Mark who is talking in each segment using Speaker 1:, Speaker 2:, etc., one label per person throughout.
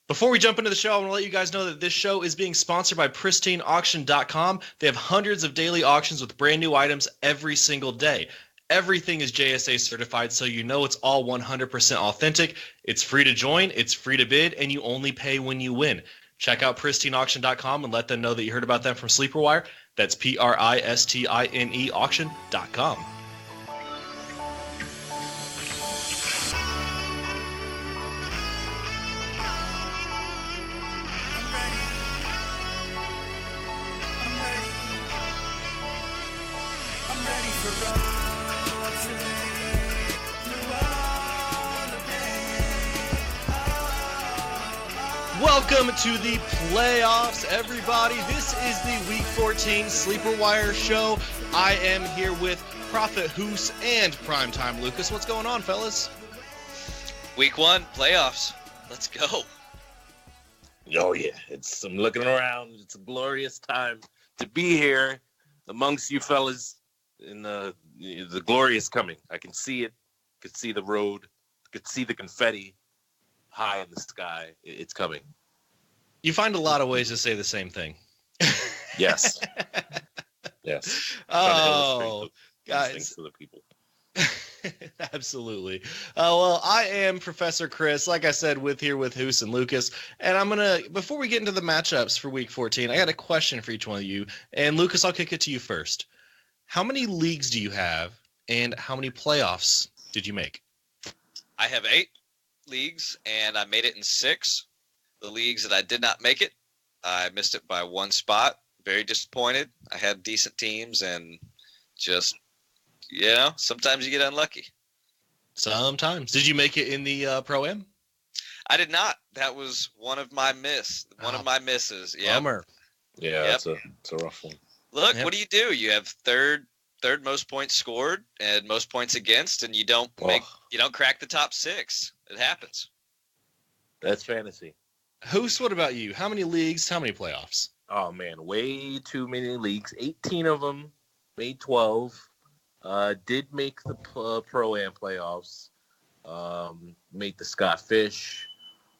Speaker 1: Before we jump into the show, I want to let you guys know that this show is being sponsored by PristineAuction.com. They have hundreds of daily auctions with brand new items every single day. Everything is JSA certified, so you know it's all 100% authentic. It's free to join, it's free to bid, and you only pay when you win. Check out PristineAuction.com and let them know that you heard about them from Sleeperwire. That's PRISTINE auction.com. Welcome to the playoffs, everybody. This is the Week 14 Sleeperwire show. I am here with Prophet Hus and Primetime Lucas. What's going on, fellas?
Speaker 2: Week 1 playoffs. Let's go.
Speaker 3: Oh yeah, I'm looking around. It's a glorious time to be here amongst you fellas. In the glory is coming. I can see it. I can see the road. I can see the confetti high in the sky. It's coming.
Speaker 1: You find a lot of ways to say the same thing.
Speaker 3: Yes. Yes.
Speaker 1: Oh, guys.
Speaker 3: Things to the people.
Speaker 1: Absolutely. Well, I am Professor Chris, like I said, with Hus and Lucas. And before we get into the matchups for Week 14, I got a question for each one of you. And Lucas, I'll kick it to you first. How many leagues do you have, and how many playoffs did you make?
Speaker 2: I have 8 leagues, and I made it in 6. The leagues that I did not make it, I missed it by 1 spot. Very disappointed. I had decent teams, and just, sometimes you get unlucky.
Speaker 1: Sometimes. Did you make it in the Pro-Am?
Speaker 2: I did not. That was one of my misses. Yep.
Speaker 1: Bummer.
Speaker 3: Yeah, it's a rough one.
Speaker 2: Look, What do? You have third most points scored and most points against, and you don't crack the top 6. It happens.
Speaker 3: That's fantasy.
Speaker 1: Hus, what about you? How many leagues? How many playoffs?
Speaker 3: Oh man, way too many leagues. 18 of them, made 12. Did make the Pro-Am playoffs. Made the Scott Fish.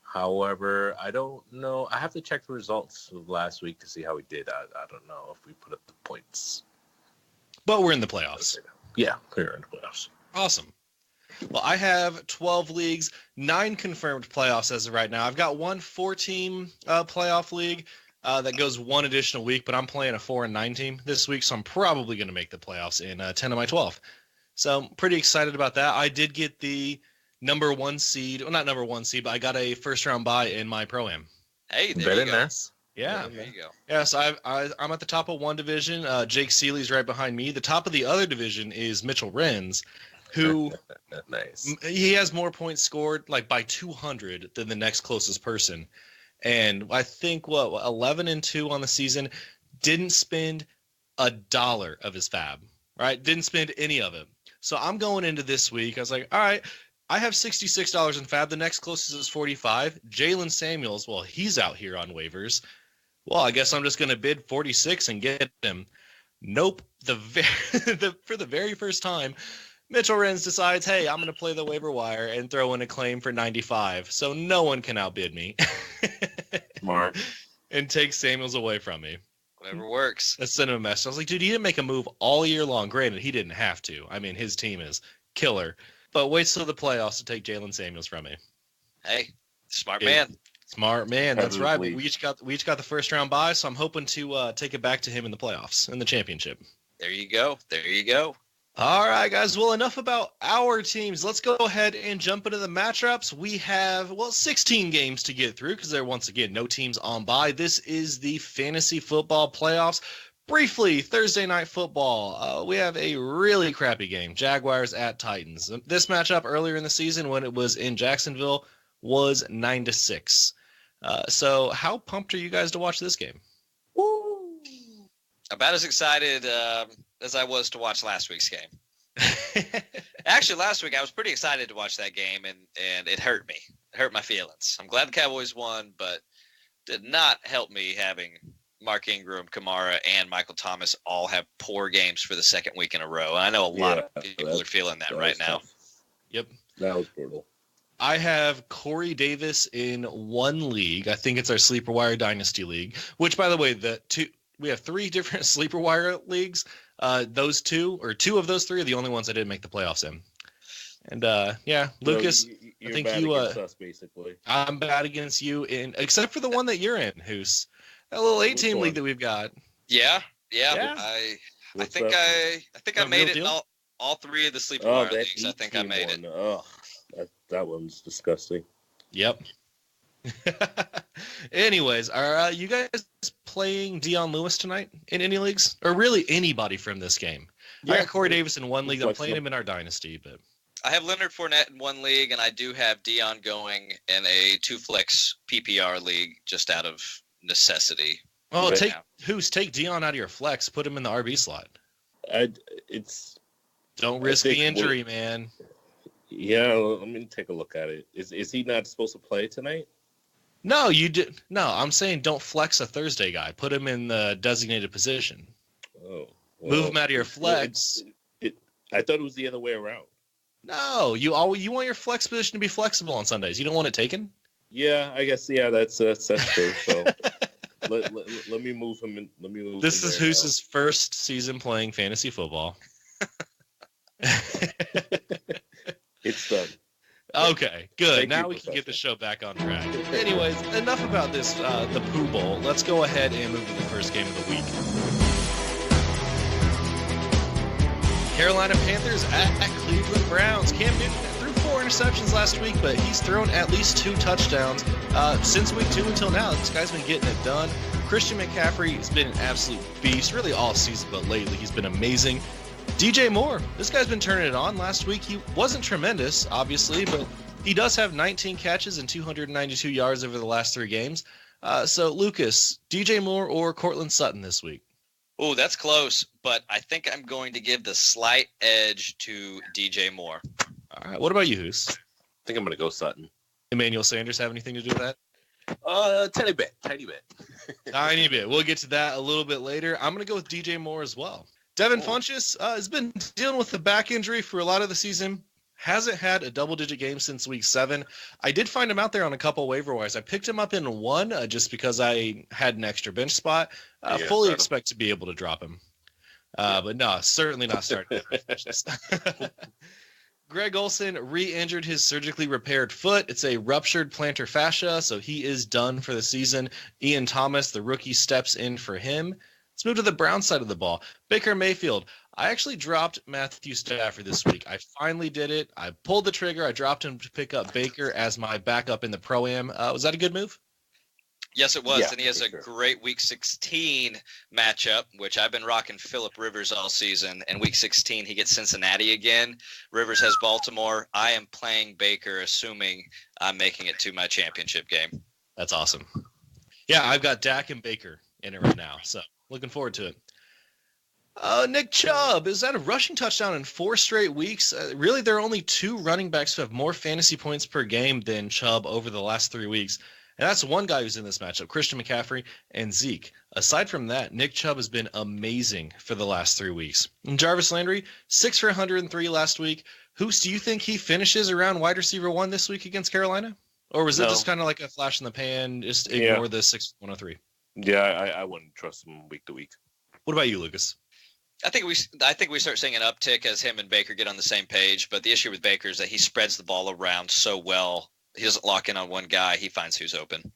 Speaker 3: However, I don't know. I have to check the results of last week to see how we did. I don't know if we put up the points.
Speaker 1: But we're in the playoffs.
Speaker 3: Yeah, we're in the playoffs.
Speaker 1: Awesome. Well, I have 12 leagues, 9 confirmed playoffs as of right now. I've got one 4-team playoff league that goes one additional week, but I'm playing a 4 and 9 team this week, so I'm probably going to make the playoffs in 10 of my 12. So I'm pretty excited about that. I did get the number 1 seed. Well, not number 1 seed, but I got a first-round bye in my Pro-Am.
Speaker 2: Hey, there you go.
Speaker 3: Nice.
Speaker 1: Yeah.
Speaker 2: There you go.
Speaker 1: Yeah, so I'm at the top of one division. Jake Seeley's right behind me. The top of the other division is Mitchell Renz, who
Speaker 3: nice.
Speaker 1: He has more points scored like by 200 than the next closest person. And I think 11-2 on the season, didn't spend $1 of his fab, right? Didn't spend any of it. So I'm going into this week. I was like, all right, I have $66 in fab. The next closest is 45. Jalen Samuels, well, he's out here on waivers. Well, I guess I'm just going to bid 46 and get him. Nope. For the very first time, Mitchell Renz decides, hey, I'm going to play the waiver wire and throw in a claim for 95. So no one can outbid me.
Speaker 3: Smart.
Speaker 1: And take Samuels away from me.
Speaker 2: Whatever works.
Speaker 1: I sent him a message. I was like, dude, he didn't make a move all year long. Granted, he didn't have to. I mean, his team is killer. But wait till the playoffs to take Jalen Samuels from me.
Speaker 2: Hey, smart man.
Speaker 1: Smart man. That's right.
Speaker 3: Probably.
Speaker 1: We each got the first round bye, so I'm hoping to take it back to him in the playoffs, in the championship.
Speaker 2: There you go. There you go.
Speaker 1: All right, guys. Well, enough about our teams. Let's go ahead and jump into the matchups. We have, 16 games to get through because there are, once again, no teams on bye. This is the fantasy football playoffs. Briefly, Thursday night football. We have a really crappy game. Jaguars at Titans. This matchup earlier in the season when it was in Jacksonville was 9-6. So how pumped are you guys to watch this game?
Speaker 2: Woo! About as excited as I was to watch last week's game. Actually, last week I was pretty excited to watch that game, and it hurt me. It hurt my feelings. I'm glad the Cowboys won, but did not help me having Mark Ingram, Kamara, and Michael Thomas all have poor games for the second week in a row. I know a lot of people are feeling that right now.
Speaker 1: Yep.
Speaker 3: That was brutal.
Speaker 1: I have Corey Davis in one league. I think it's our Sleeperwire Dynasty League, which, by the way, we have 3 different Sleeperwire leagues. Those two of those 3 are the only ones I didn't make the playoffs in. And yeah, Lucas,
Speaker 3: you're
Speaker 1: I think
Speaker 3: bad
Speaker 1: you.
Speaker 3: against us, basically.
Speaker 1: I'm bad against you except for the one that you're in, Hoos. That little 8-team league that we've got.
Speaker 2: Yeah.
Speaker 1: Yeah.
Speaker 2: I
Speaker 3: What's
Speaker 2: think
Speaker 3: up?
Speaker 2: I made it in all 3 of the Sleeperwire leagues. I think I made it.
Speaker 3: Oh, that one's disgusting.
Speaker 1: Yep. Anyways, are you guys playing Dion Lewis tonight in any leagues? Or really anybody from this game? I got Corey Davis in one league. I'm playing him in our Dynasty, but
Speaker 2: I have Leonard Fournette in one league, and I do have Dion going in a 2-flex PPR league just out of necessity.
Speaker 1: Well, take Dion out of your flex, put him in the RB slot. Don't risk the injury, man.
Speaker 3: Yeah, let me take a look at it. Is he not supposed to play tonight?
Speaker 1: No, you did. No, I'm saying don't flex a Thursday guy. Put him in the designated position.
Speaker 3: Oh, well,
Speaker 1: move him out of your flex.
Speaker 3: I thought it was the other way around.
Speaker 1: No, you want your flex position to be flexible on Sundays. You don't want it taken.
Speaker 3: Yeah, I guess. Yeah, that's true. So let me move him in. Let me move.
Speaker 1: This is Hoos's first season playing fantasy football.
Speaker 3: It's done.
Speaker 1: Okay, good.
Speaker 3: Thank
Speaker 1: now
Speaker 3: you,
Speaker 1: we can get the
Speaker 3: Professor.
Speaker 1: show back on track. Anyways, enough about this, the Pooh Bowl. Let's go ahead and move to the first game of the week. Carolina Panthers at Cleveland Browns. Cam Newton threw 4 interceptions last week, but he's thrown at least 2 touchdowns since week 2 until now. This guy's been getting it done. Christian McCaffrey has been an absolute beast, really all season, but lately he's been amazing. DJ Moore, this guy's been turning it on. Last week he wasn't tremendous, obviously, but he does have 19 catches and 292 yards over the last 3 games. So, Lucas, DJ Moore or Cortland Sutton this week?
Speaker 2: Oh, that's close, but I think I'm going to give the slight edge to DJ Moore.
Speaker 1: All right, what about you, Hoos?
Speaker 3: I think I'm going to go Sutton.
Speaker 1: Emmanuel Sanders have anything to do with that?
Speaker 3: Tiny bit.
Speaker 1: Tiny bit. We'll get to that a little bit later. I'm going to go with DJ Moore as well. Devin Funchess has been dealing with the back injury for a lot of the season. Hasn't had a double-digit game since week 7. I did find him out there on a couple waiver wires. I picked him up in one just because I had an extra bench spot. Fully expect to be able to drop him. But no, certainly not starting. Greg Olsen re-injured his surgically repaired foot. It's a ruptured plantar fascia, so he is done for the season. Ian Thomas, the rookie, steps in for him. Let's move to the Brown side of the ball. Baker Mayfield. I actually dropped Matthew Stafford this week. I finally did it. I pulled the trigger. I dropped him to pick up Baker as my backup in the Pro-Am. Was that a good move?
Speaker 2: Yes, it was.
Speaker 3: Yeah,
Speaker 2: and he has a great Week 16 matchup, which I've been rocking Phillip Rivers all season. And Week 16, he gets Cincinnati again. Rivers has Baltimore. I am playing Baker, assuming I'm making it to my championship game.
Speaker 1: That's awesome. Yeah, I've got Dak and Baker in it right now, so looking forward to it. Nick Chubb is at a rushing touchdown in 4 straight weeks. Really, there are only 2 running backs who have more fantasy points per game than Chubb over the last 3 weeks. And that's one guy who's in this matchup, Christian McCaffrey and Zeke. Aside from that, Nick Chubb has been amazing for the last 3 weeks. And Jarvis Landry, 6 for 103 last week. Hoos, do you think he finishes around wide receiver 1 this week against Carolina? Or was it just kind of like a flash in the pan, just ignore the 6 for 103?
Speaker 3: Yeah, I wouldn't trust him week to week.
Speaker 1: What about you, Lucas?
Speaker 2: I think we start seeing an uptick as him and Baker get on the same page. But the issue with Baker is that he spreads the ball around so well. He doesn't lock in on one guy. He finds who's open.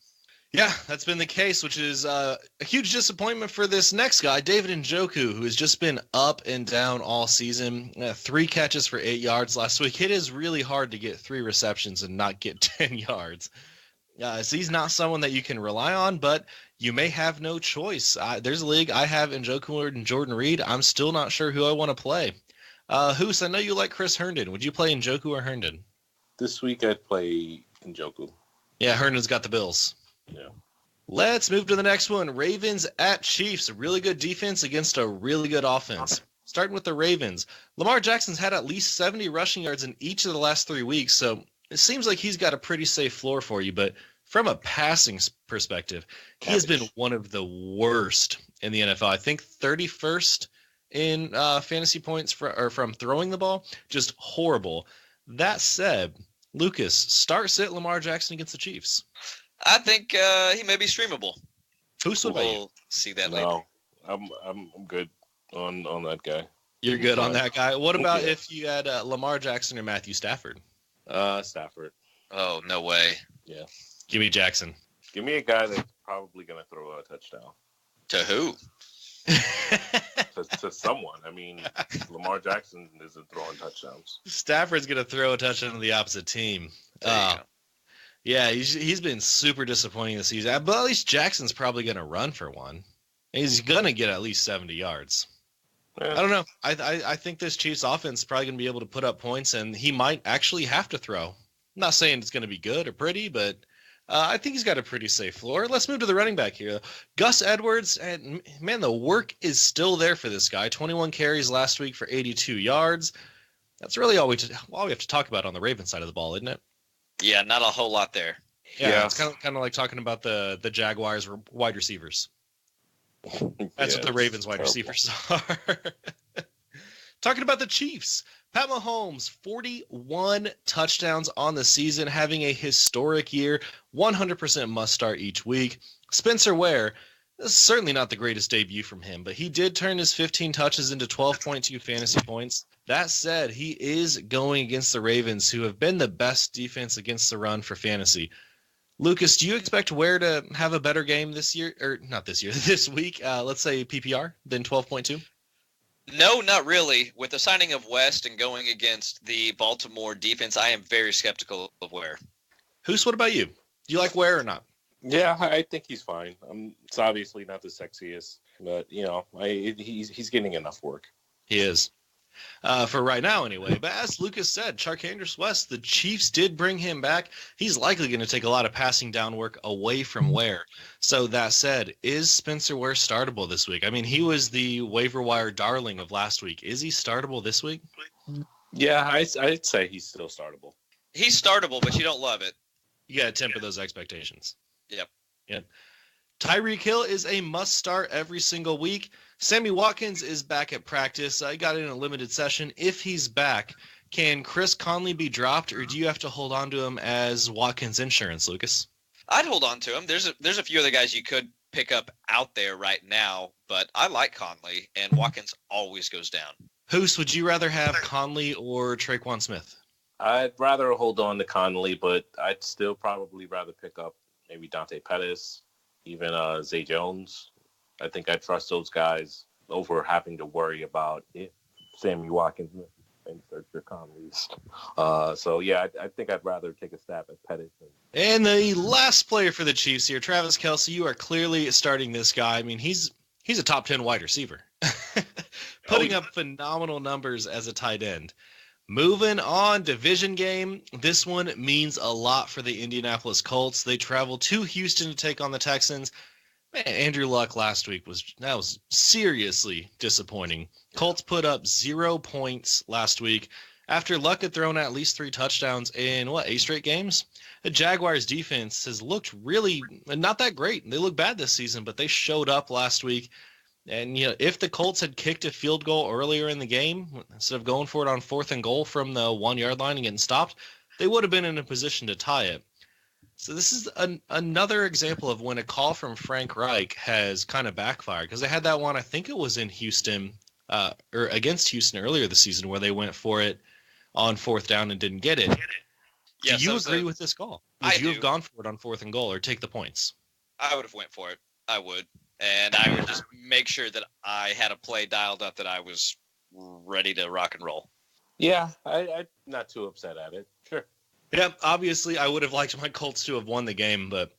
Speaker 1: Yeah, that's been the case, which is a huge disappointment for this next guy, David Njoku, who has just been up and down all season. 3 catches for 8 yards last week. It is really hard to get 3 receptions and not get 10 yards. So he's not someone that you can rely on, but you may have no choice. There's a league I have Njoku and Jordan Reed. I'm still not sure who I want to play. Hoos, I know you like Chris Herndon. Would you play Njoku or Herndon?
Speaker 3: This week I'd play Njoku.
Speaker 1: Yeah, Herndon's got the Bills.
Speaker 3: Yeah.
Speaker 1: Let's move to the next one. Ravens at Chiefs. A really good defense against a really good offense. Starting with the Ravens. Lamar Jackson's had at least 70 rushing yards in each of the last 3 weeks, so it seems like he's got a pretty safe floor for you, but from a passing perspective, he has been one of the worst in the NFL. I think 31st in fantasy points from throwing the ball. Just horrible. That said, Lucas, start sit Lamar Jackson against the Chiefs.
Speaker 2: I think he may be streamable.
Speaker 1: Who's what about you?
Speaker 2: We'll see that later.
Speaker 3: No, I'm good on that guy.
Speaker 1: You're good on that guy. What about
Speaker 3: Yeah.
Speaker 1: if you had Lamar Jackson or Matthew Stafford?
Speaker 3: Stafford.
Speaker 2: Oh, no way.
Speaker 3: Yeah.
Speaker 1: Give me Jackson.
Speaker 3: Give me a guy that's probably going to throw a touchdown.
Speaker 2: To who?
Speaker 3: To someone. I mean, Lamar Jackson isn't throwing touchdowns.
Speaker 1: Stafford's going to throw a touchdown to the opposite team.
Speaker 2: There you go.
Speaker 1: Yeah, he's been super disappointing this season. But at least Jackson's probably going to run for one. He's going to get at least 70 yards.
Speaker 3: Yeah.
Speaker 1: I don't know. I think this Chiefs offense is probably going to be able to put up points, and he might actually have to throw. I'm not saying it's going to be good or pretty, but I think he's got a pretty safe floor. Let's move to the running back here. Gus Edwards, and man, the work is still there for this guy. 21 carries last week for 82 yards. That's really all we have to talk about on the Ravens side of the ball, isn't it?
Speaker 2: Yeah, not a whole lot there.
Speaker 1: Yeah. It's kind of like talking about the Jaguars wide receivers. That's what the Ravens wide receivers are. Talking about the Chiefs. Pat Mahomes, 41 touchdowns on the season, having a historic year, 100% must start each week. Spencer Ware, this is certainly not the greatest debut from him, but he did turn his 15 touches into 12.2 fantasy points. That said, he is going against the Ravens, who have been the best defense against the run for fantasy. Lucas, do you expect Ware to have a better game this year, or not this year, this week, let's say PPR, than 12.2?
Speaker 2: No, not really. With the signing of West and going against the Baltimore defense, I am very skeptical of Ware.
Speaker 1: Hoos, what about you? Do you like Ware or not?
Speaker 3: Yeah, I think he's fine. It's obviously not the sexiest, but he's getting enough work.
Speaker 1: He is. For right now, anyway. But as Lucas said, Charcandrick West, the Chiefs did bring him back. He's likely going to take a lot of passing down work away from Ware. So that said, is Spencer Ware startable this week? I mean, he was the waiver wire darling of last week. Is he startable this week?
Speaker 3: Yeah, I'd say he's still startable.
Speaker 2: He's startable, but you don't love it.
Speaker 1: You got to temper those expectations.
Speaker 2: Yep.
Speaker 1: Tyreek Hill is a must start every single week. Sammy Watkins is back at practice. I got in a limited session. If he's back, can Chris Conley be dropped, or do you have to hold on to him as Watkins insurance, Lucas?
Speaker 2: I'd hold on to him. There's a few other guys you could pick up out there right now, but I like Conley, and Watkins always goes down.
Speaker 1: Hoos, would you rather have Conley or Traquan Smith?
Speaker 3: I'd rather hold on to Conley, but I'd still probably rather pick up maybe Dante Pettis, even Zay Jones. I think I trust those guys over having to worry about Sammy Watkins and Sergio Conley's. So, yeah, I think I'd rather take a stab at Pettis.
Speaker 1: And the last player for the Chiefs here, Travis Kelce, you are clearly starting this guy. I mean, he's a top 10 wide receiver, putting up phenomenal numbers as a tight end. Moving on, division game. This one means a lot for the Indianapolis Colts. They travel to Houston to take on the Texans. Man, Andrew Luck last week was seriously disappointing. Colts put up 0 points last week after Luck had thrown at least 3 touchdowns in 8 straight games. The Jaguars defense has looked really not that great. They look bad this season, but they showed up last week. And if the Colts had kicked a field goal earlier in the game, instead of going for it on 4th and goal from the 1-yard line and getting stopped, they would have been in a position to tie it. So this is another example of when a call from Frank Reich has kind of backfired, because they had that one, I think it was in Houston, or against Houston earlier this season, where they went for it on 4th down and didn't get it.
Speaker 2: Yes,
Speaker 1: do you agree with this call? Would you have gone for it on 4th and goal or take the points?
Speaker 2: I would have went for it. I would. And I would just make sure that I had a play dialed up that I was ready to rock and roll.
Speaker 3: Yeah, I'm not too upset at it. Sure.
Speaker 1: Yeah, obviously I would have liked my Colts to have won the game, but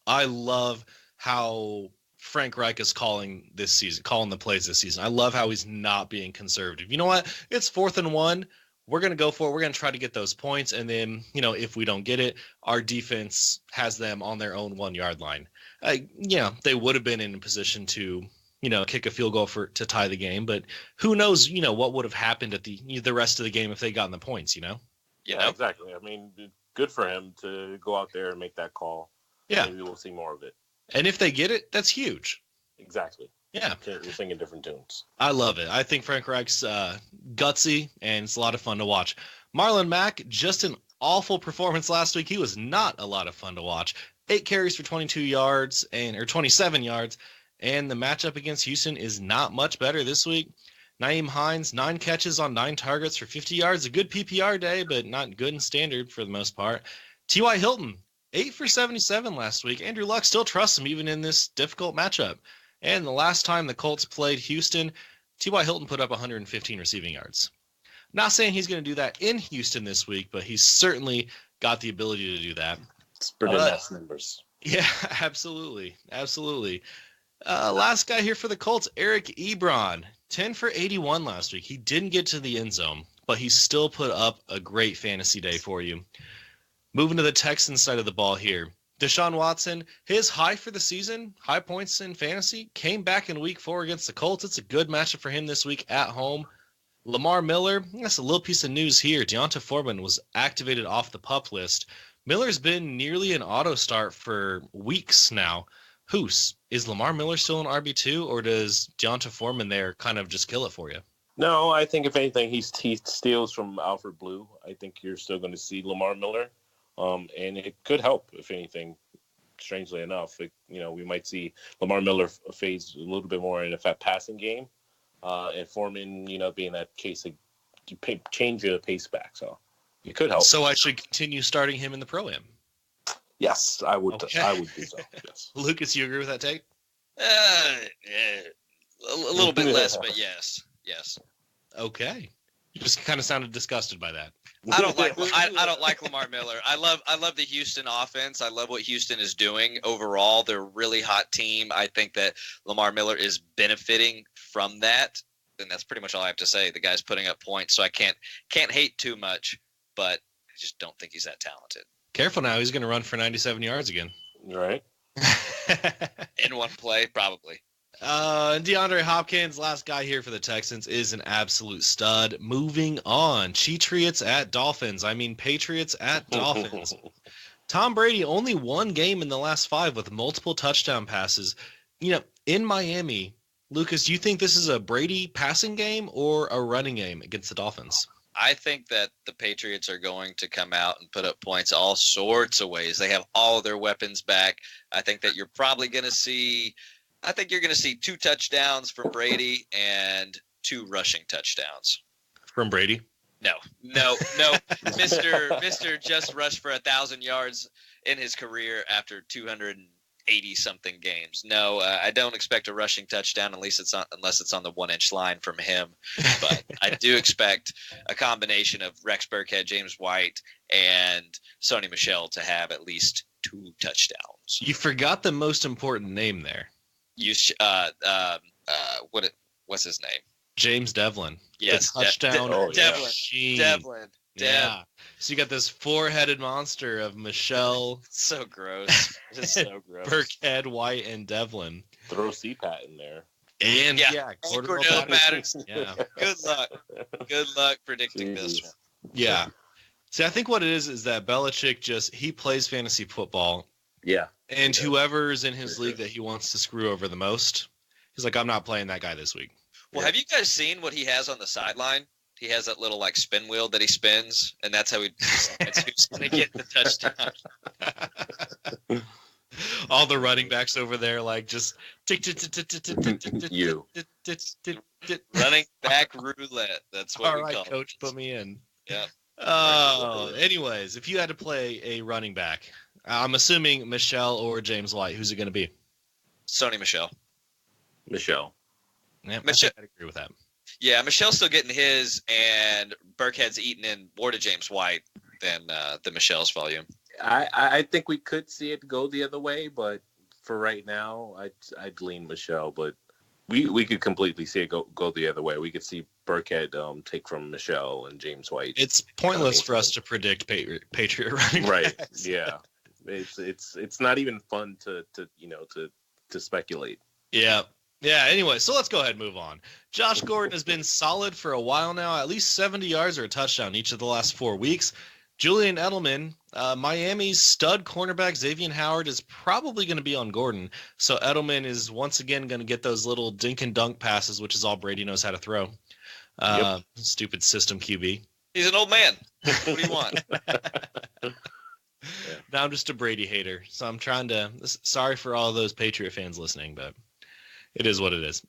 Speaker 1: I love how Frank Reich is calling the plays this season. I love how he's not being conservative. You know what? It's 4th and 1. We're going to go for it. We're going to try to get those points. And then, if we don't get it, our defense has them on their own 1-yard line. They would have been in a position to, kick a field goal to tie the game. But who knows, what would have happened at the rest of the game if they gotten the points,
Speaker 3: Yeah, exactly. I mean, good for him to go out there and make that call.
Speaker 1: Yeah.
Speaker 3: Maybe we'll see more of it.
Speaker 1: And if they get it, that's huge.
Speaker 3: Exactly.
Speaker 1: Yeah.
Speaker 3: We're singing different tunes.
Speaker 1: I love it. I think Frank Reich's gutsy, and it's a lot of fun to watch. Marlon Mack, just an awful performance last week. He was not a lot of fun to watch. 8 carries for 22 yards or 27 yards. And the matchup against Houston is not much better this week. Nyheim Hines, 9 catches on 9 targets for 50 yards. A good PPR day, but not good in standard for the most part. T.Y. Hilton, 8 for 77 last week. Andrew Luck still trusts him even in this difficult matchup. And the last time the Colts played Houston, T.Y. Hilton put up 115 receiving yards. Not saying he's going to do that in Houston this week, but he's certainly got the ability to do that.
Speaker 3: It's pretty nice numbers.
Speaker 1: Yeah, absolutely. Absolutely. Last guy here for the Colts, Eric Ebron, 10 for 81 last week. He didn't get to the end zone, but he still put up a great fantasy day for you. Moving to the Texans side of the ball here. Deshaun Watson, his high for the season, high points in fantasy, came back in week 4 against the Colts. It's a good matchup for him this week at home. Lamar Miller, that's a little piece of news here. Deonta Foreman was activated off the PUP list. Miller's been nearly an auto start for weeks now. Hus, is Lamar Miller still an RB2, or does Deonta Foreman there kind of just kill it for you?
Speaker 3: No, I think if anything, he steals from Alfred Blue. I think you're still going to see Lamar Miller. And it could help, if anything, strangely enough. We might see Lamar Miller phase a little bit more in a fat passing game. And Foreman, being that case, change the pace back. So it could help.
Speaker 1: So I should continue starting him in the Pro-Am?
Speaker 3: Yes, I would.
Speaker 1: Okay.
Speaker 3: I would do so, yes.
Speaker 1: Lucas, you agree with that take?
Speaker 2: A little bit less, but yes.
Speaker 1: Okay. You just kind of sounded disgusted by that.
Speaker 2: I don't like Lamar Miller. I love the Houston offense. I love what Houston is doing overall. They're a really hot team. I think that Lamar Miller is benefiting from that, and that's pretty much all I have to say. The guy's putting up points, so I can't hate too much, but I just don't think he's that talented.
Speaker 1: Careful now, he's going to run for 97 yards again.
Speaker 3: Right.
Speaker 2: In one play, probably.
Speaker 1: DeAndre Hopkins, last guy here for the Texans, is an absolute stud. Moving on, Patriots at Dolphins. Patriots at Dolphins. Tom Brady, only one game in the last 5 with multiple touchdown passes. In Miami, Lucas, do you think this is a Brady passing game or a running game against the Dolphins?
Speaker 2: I think that the Patriots are going to come out and put up points all sorts of ways. They have all of their weapons back. I think that you're probably going to see – I think you're going to see 2 touchdowns from Brady and 2 rushing touchdowns.
Speaker 1: From Brady?
Speaker 2: No. Mr. just rushed for 1,000 yards in his career after 280-something games. No, I don't expect a rushing touchdown unless it's on the 1-inch line from him. But I do expect a combination of Rex Burkhead, James White, and Sony Michel to have at least 2 touchdowns.
Speaker 1: You forgot the most important name there.
Speaker 2: What's his name?
Speaker 1: James Devlin.
Speaker 2: Yes,
Speaker 1: touchdown.
Speaker 2: Devlin.
Speaker 1: Yeah. So you got this 4-headed monster of Michelle.
Speaker 2: So gross. Just so gross.
Speaker 1: Burkhead, White, and Devlin.
Speaker 3: Throw CPAT in there.
Speaker 1: And
Speaker 2: Cordell Patterson.
Speaker 1: Yeah.
Speaker 2: Good luck predicting this one.
Speaker 1: Yeah. See, I think what it is that Belichick he plays fantasy football.
Speaker 3: Yeah.
Speaker 1: And whoever's in his league that he wants to screw over the most, he's like, I'm not playing that guy this week.
Speaker 2: Well, have you guys seen what he has on the sideline? He has that little spin wheel that he spins, and that's how who's going to get the touchdown.
Speaker 1: All the running backs over there, just
Speaker 3: you
Speaker 2: running back roulette. That's what
Speaker 1: all
Speaker 2: we
Speaker 1: right,
Speaker 2: call it.
Speaker 1: coach, put me in.
Speaker 2: Yeah.
Speaker 1: Anyways, if you had to play a running back, I'm assuming Michelle or James White. Who's it going to be?
Speaker 2: Sony Michel.
Speaker 1: Yeah,
Speaker 2: Michelle.
Speaker 1: I'd agree with that.
Speaker 2: Yeah, Michel's still getting his, and Burkhead's eating in more to James White than the Michel's volume.
Speaker 3: I think we could see it go the other way, but for right now, I'd lean Michel. But we could completely see it go the other way. We could see Burkhead take from Michel and James White.
Speaker 1: It's pointless for us to predict Patriot running
Speaker 3: right?
Speaker 1: backs.
Speaker 3: Yeah, it's not even fun to speculate.
Speaker 1: Yeah. Yeah, anyway, so let's go ahead and move on. Josh Gordon has been solid for a while now, at least 70 yards or a touchdown each of the last 4 weeks. Julian Edelman, Miami's stud cornerback Xavier Howard is probably going to be on Gordon. So Edelman is once again going to get those little dink and dunk passes, which is all Brady knows how to throw. Stupid system QB.
Speaker 2: He's an old man. What do you want?
Speaker 1: Now I'm just a Brady hater, so I'm trying to. Sorry for all those Patriot fans listening, but it is what it is.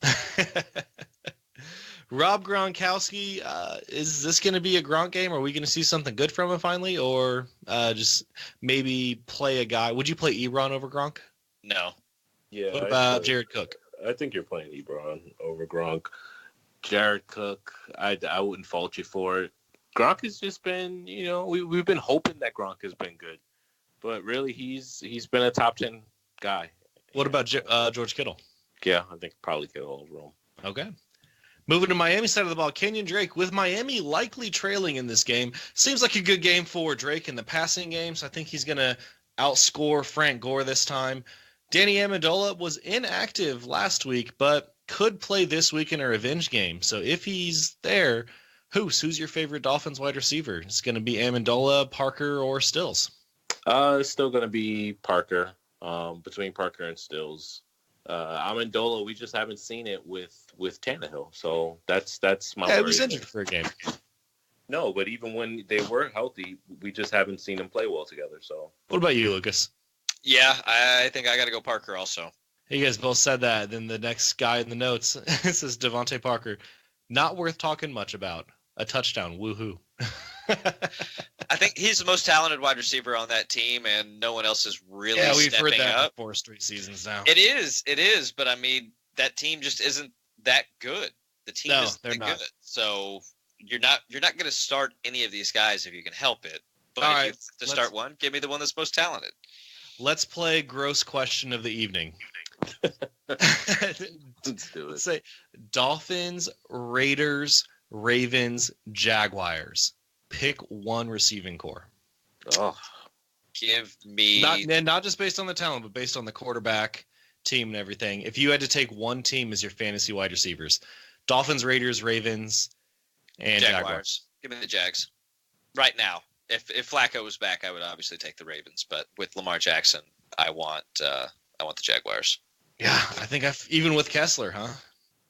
Speaker 1: Rob Gronkowski, is this going to be a Gronk game? Are we going to see something good from him finally, or just maybe play a guy? Would you play Ebron over Gronk?
Speaker 2: No.
Speaker 3: Yeah.
Speaker 1: What about Jared Cook?
Speaker 3: I think you're playing Ebron over Gronk. Jared Cook, I wouldn't fault you for it. Gronk has just been, we've been hoping that Gronk has been good, but really he's been a top 10 guy.
Speaker 1: What about George Kittle?
Speaker 3: Yeah, I think probably Kittle over him.
Speaker 1: Okay. Moving to Miami side of the ball, Kenyon Drake, with Miami likely trailing in this game. Seems like a good game for Drake in the passing game, so I think he's going to outscore Frank Gore this time. Danny Amendola was inactive last week, but could play this week in a revenge game. So if he's there, who's your favorite Dolphins wide receiver? It's going to be Amendola, Parker, or Stills?
Speaker 3: It's still going to be Parker, between Parker and Stills. Amendola, we just haven't seen it with Tannehill, so that's my worry.
Speaker 1: Yeah, he was injured for a game.
Speaker 3: No, but even when they were healthy, we just haven't seen them play well together. So,
Speaker 1: what about you, Lucas?
Speaker 2: Yeah, I think I got to go Parker also.
Speaker 1: You guys both said that. Then the next guy in the notes says Devontae Parker, not worth talking much about. A touchdown, woohoo!
Speaker 2: I think he's the most talented wide receiver on that team, and no one else is really stepping up.
Speaker 1: Yeah, we've heard that for 4 straight seasons now.
Speaker 2: It is, but I mean, that team just isn't that good. The team isn't that good. So you're not going to start any of these guys if you can help it. But if you have to start one, give me the one that's most talented.
Speaker 1: Let's play gross question of the evening.
Speaker 3: Let's do it.
Speaker 1: Let's say Dolphins, Raiders, Ravens, Jaguars. Pick one receiving core.
Speaker 3: Oh,
Speaker 2: give me
Speaker 1: not just based on the talent, but based on the quarterback, team, and everything. If you had to take one team as your fantasy wide receivers, Dolphins, Raiders, Ravens, and Jaguars.
Speaker 2: Give me the Jags. Right now, if Flacco was back, I would obviously take the Ravens. But with Lamar Jackson, I want the Jaguars.
Speaker 1: Yeah, I think even with Kessler, huh?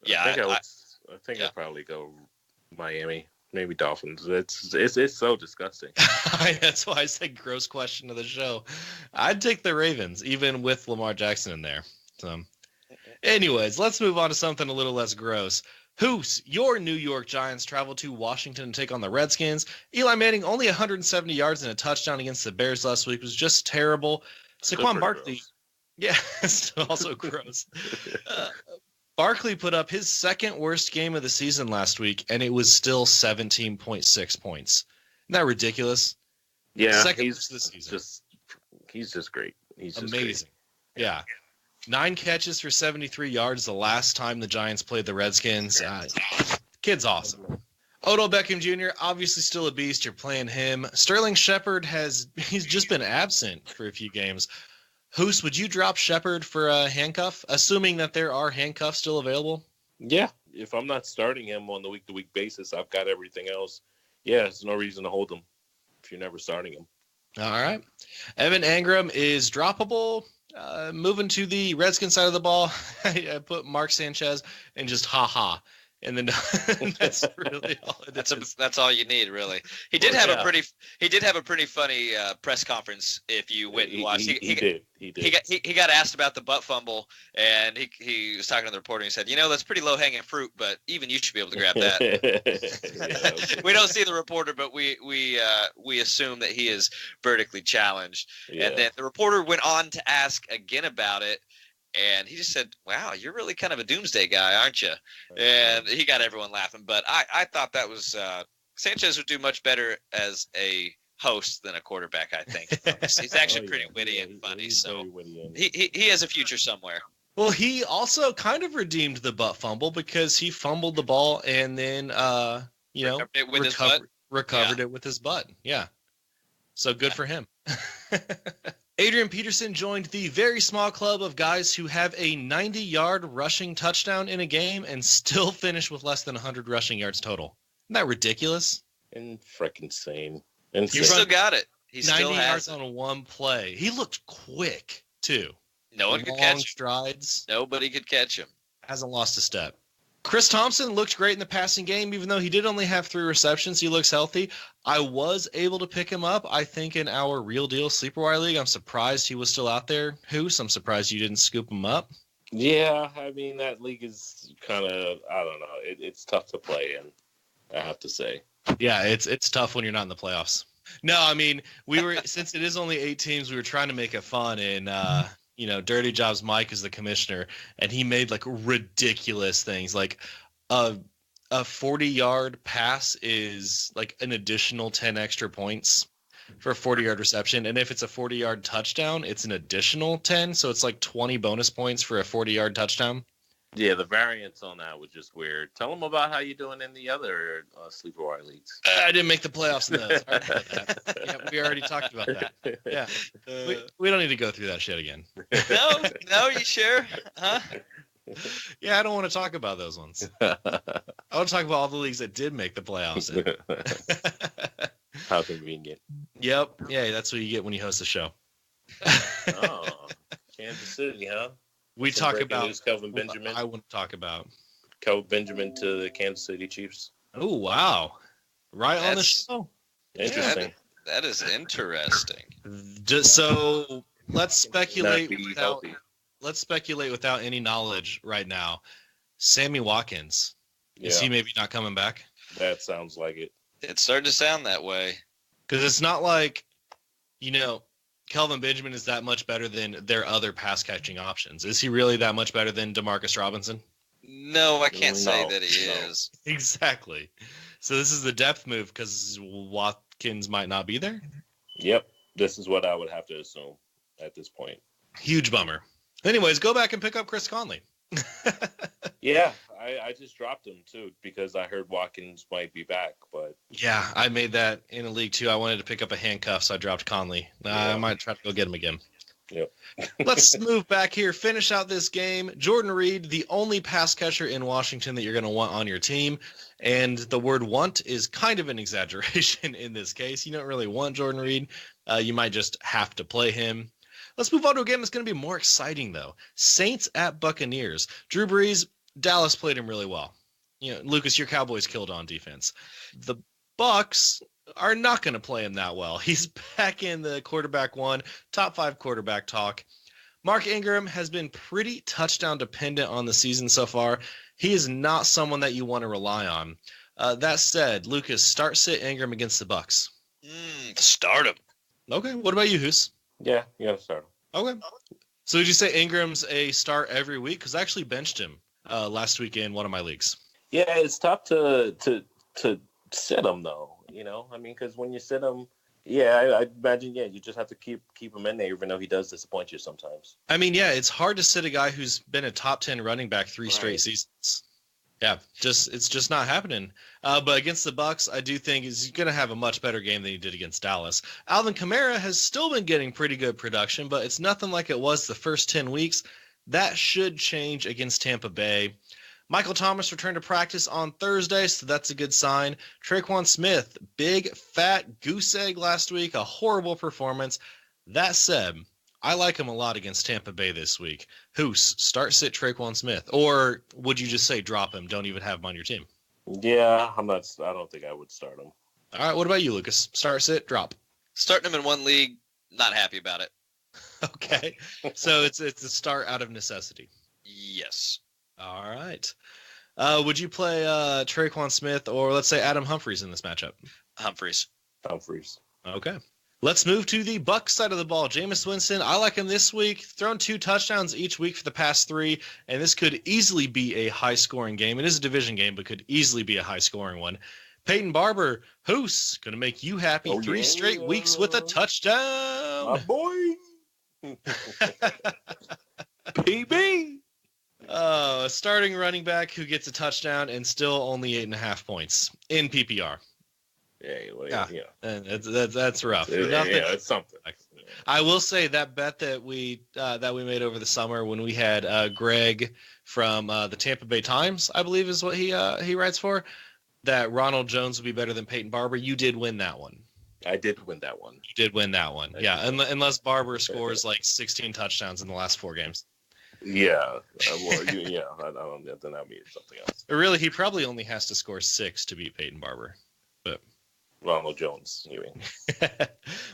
Speaker 2: Yeah,
Speaker 3: I think I'd probably go Miami. Maybe Dolphins. It's so disgusting.
Speaker 1: That's why I said gross question of the show. I'd take the Ravens, even with Lamar Jackson in there. So, anyways, let's move on to something a little less gross. Hoos, your New York Giants travel to Washington to take on the Redskins. Eli Manning only 170 yards and a touchdown against the Bears last week was just terrible. Saquon Barkley,
Speaker 3: gross.
Speaker 1: Yeah, it's also gross. Barkley put up his second worst game of the season last week, and it was still 17.6 points. Isn't that ridiculous?
Speaker 3: Yeah,
Speaker 1: second worst this season.
Speaker 3: He's just great. He's just
Speaker 1: amazing.
Speaker 3: Great.
Speaker 1: Yeah. 9 catches for 73 yards the last time the Giants played the Redskins. Kid's awesome. Odell Beckham Jr., obviously still a beast. You're playing him. Sterling Shepard he's just been absent for a few games. Hoos, would you drop Shepard for a handcuff, assuming that there are handcuffs still available?
Speaker 3: Yeah. If I'm not starting him on the week-to-week basis, I've got everything else. Yeah, there's no reason to hold him if you're never starting him.
Speaker 1: All right. Evan Engram is droppable. Moving to the Redskins side of the ball, I put Mark Sanchez and just ha-ha. And then that's really all it is.
Speaker 2: That's all you need, really. He did have a pretty funny press conference. If you went and watched,
Speaker 3: he did.
Speaker 2: He got asked about the butt fumble, and he was talking to the reporter. And he said, "That's pretty low hanging fruit, but even you should be able to grab that." We don't see the reporter, but we assume that he is vertically challenged. Yeah. And then the reporter went on to ask again about it. And he just said, "Wow, you're really kind of a doomsday guy, aren't you?" And he got everyone laughing. But I thought that was Sanchez would do much better as a host than a quarterback, I think. He's actually pretty witty and funny. So he has a future somewhere.
Speaker 1: Well, he also kind of redeemed the butt fumble because he fumbled the ball and then recovered it with his butt. Yeah. So good for him. Adrian Peterson joined the very small club of guys who have a 90-yard rushing touchdown in a game and still finish with less than 100 rushing yards total. Isn't that ridiculous?
Speaker 3: And freaking insane.
Speaker 2: He still got it. He
Speaker 1: 90
Speaker 2: still
Speaker 1: yards
Speaker 2: has
Speaker 1: on one play. He looked quick, too.
Speaker 2: No one could catch him.
Speaker 1: Strides.
Speaker 2: Nobody could catch him.
Speaker 1: Hasn't lost a step. Chris Thompson looked great in the passing game, even though he did only have 3 receptions. He looks healthy. I was able to pick him up, I think, in our Real Deal Sleeperwire League. I'm surprised he was still out there. Hus, I'm surprised you didn't scoop him up.
Speaker 3: Yeah, I mean, that league is kind of, I don't know. It's tough to play in, I have to say.
Speaker 1: Yeah, it's tough when you're not in the playoffs. No, I mean, we were, since it is only 8 teams, we were trying to make it fun, and Dirty Jobs Mike is the commissioner, and he made like ridiculous things. Like a 40-yard pass is like an additional 10 extra points for a 40-yard reception, and if it's a 40-yard touchdown, it's an additional 10, so it's like 20 bonus points for a 40-yard touchdown.
Speaker 3: Yeah, the variance on that was just weird. Tell them about how you're doing in the other Sleeperwire leagues.
Speaker 1: I didn't make the playoffs in those. Sorry about that. Yeah, we already talked about that. Yeah, we don't need to go through that shit again.
Speaker 2: No, you sure? Huh?
Speaker 1: Yeah, I don't want to talk about those ones. I want to talk about all the leagues that did make the playoffs.
Speaker 3: How convenient.
Speaker 1: Yep. Yeah, that's what you get when you host a show.
Speaker 3: Oh, Kansas City, huh?
Speaker 1: We
Speaker 3: Some
Speaker 1: talk
Speaker 3: breaking
Speaker 1: about
Speaker 3: news, Kelvin Benjamin.
Speaker 1: I want to talk about
Speaker 3: Kelvin Benjamin to the Kansas City Chiefs.
Speaker 1: Oh, wow. Right on the
Speaker 2: That's-
Speaker 1: show.
Speaker 3: Interesting.
Speaker 2: That is interesting.
Speaker 1: So let's speculate
Speaker 3: Not be
Speaker 1: without
Speaker 3: healthy.
Speaker 1: any knowledge right now. Sammy Watkins, is
Speaker 3: Yeah,
Speaker 1: he maybe not coming back?
Speaker 3: that sounds like it.
Speaker 2: It's starting to sound that way.
Speaker 1: Because it's not like, Kelvin Benjamin is that much better than their other pass catching options. Is he really that much better than Demarcus Robinson?
Speaker 2: No, I can't say
Speaker 3: No,
Speaker 2: that he
Speaker 3: no.
Speaker 2: is.
Speaker 1: Exactly. So this is the depth move because Watkins might not be there.
Speaker 3: Yep, this is what I would have to assume at this point.
Speaker 1: Huge bummer. Anyways, go back and pick up Chris Conley.
Speaker 3: Yeah, I just dropped him too because I heard Watkins might be back, but
Speaker 1: Yeah, I made that in a league too. I wanted to pick up a handcuff, so I dropped Conley. I
Speaker 3: Yeah.
Speaker 1: might try to go get him again.
Speaker 3: Yep.
Speaker 1: Let's move back here, finish out this game. Jordan Reed, the only pass catcher in Washington that you're going to want on your team. And the word want is kind of an exaggeration in this case. You don't really want Jordan Reed. You might just have to play him. Let's move on to a game that's going to be more exciting, though. Saints at Buccaneers. Drew Brees, Dallas played him really well. Lucas, your Cowboys killed on defense. The Bucs are not going to play him that well. He's back in the quarterback one, top 5 quarterback talk. Mark Ingram has been pretty touchdown dependent on the season so far. He is not someone that you want to rely on. That said, Lucas, start sit Ingram against the Bucs.
Speaker 2: Start him.
Speaker 1: Okay, what about you, Hus?
Speaker 3: yeah, you gotta start him.
Speaker 1: Okay. So would you say Ingram's a start every week? Because I actually benched him last week in one of my leagues.
Speaker 3: Yeah, it's tough to sit him though. Because when you sit him, yeah, I imagine, yeah, you just have to keep him in there, even though he does disappoint you sometimes.
Speaker 1: I mean, yeah, it's hard to sit a guy who's been a top 10 running back 3 straight
Speaker 3: Right.
Speaker 1: seasons. Yeah, it's just not happening. But against the Bucs, I do think he's going to have a much better game than he did against Dallas. Alvin Kamara has still been getting pretty good production, but it's nothing like it was the first 10 weeks. That should change against Tampa Bay. Michael Thomas returned to practice on Thursday, so that's a good sign. Traquan Smith, big, fat goose egg last week, a horrible performance. That said, I like him a lot against Tampa Bay this week. Hus, start sit Traquan Smith. Or would you just say drop him, don't even have him on your team?
Speaker 3: Yeah, I don't think I would start him.
Speaker 1: All right, what about you, Lucas? Start, sit, drop.
Speaker 2: Starting him in one league, not happy about it.
Speaker 1: Okay, so it's a start out of necessity.
Speaker 2: Yes.
Speaker 1: All right. Would you play Traquan Smith or let's say Adam Humphries in this matchup?
Speaker 2: Humphreys.
Speaker 1: Okay. Let's move to the Bucs side of the ball. Jameis Winston, I like him this week. Thrown 2 touchdowns each week for the past 3, and this could easily be a high-scoring game. It is a division game, but could easily be a high-scoring one. Peyton Barber, Hus, going to make you happy. 3 straight weeks with a touchdown.
Speaker 3: My boy.
Speaker 1: PB. A starting running back who gets a touchdown and still only 8.5 points in PPR.
Speaker 3: Yeah.
Speaker 1: And that's rough.
Speaker 3: Yeah, it's something.
Speaker 1: I will say that bet that we made over the summer when we had Greg from the Tampa Bay Times, I believe is what he writes for, that Ronald Jones would be better than Peyton Barber. You did win that one.
Speaker 3: I did win that one.
Speaker 1: You did win that one. Yeah, unless Barber scores like 16 touchdowns in the last 4 games.
Speaker 3: Yeah. Yeah. I don't know. Then that means something else.
Speaker 1: Really, he probably only has to score 6 to beat Peyton Barber. But
Speaker 3: Ronald Jones, you mean?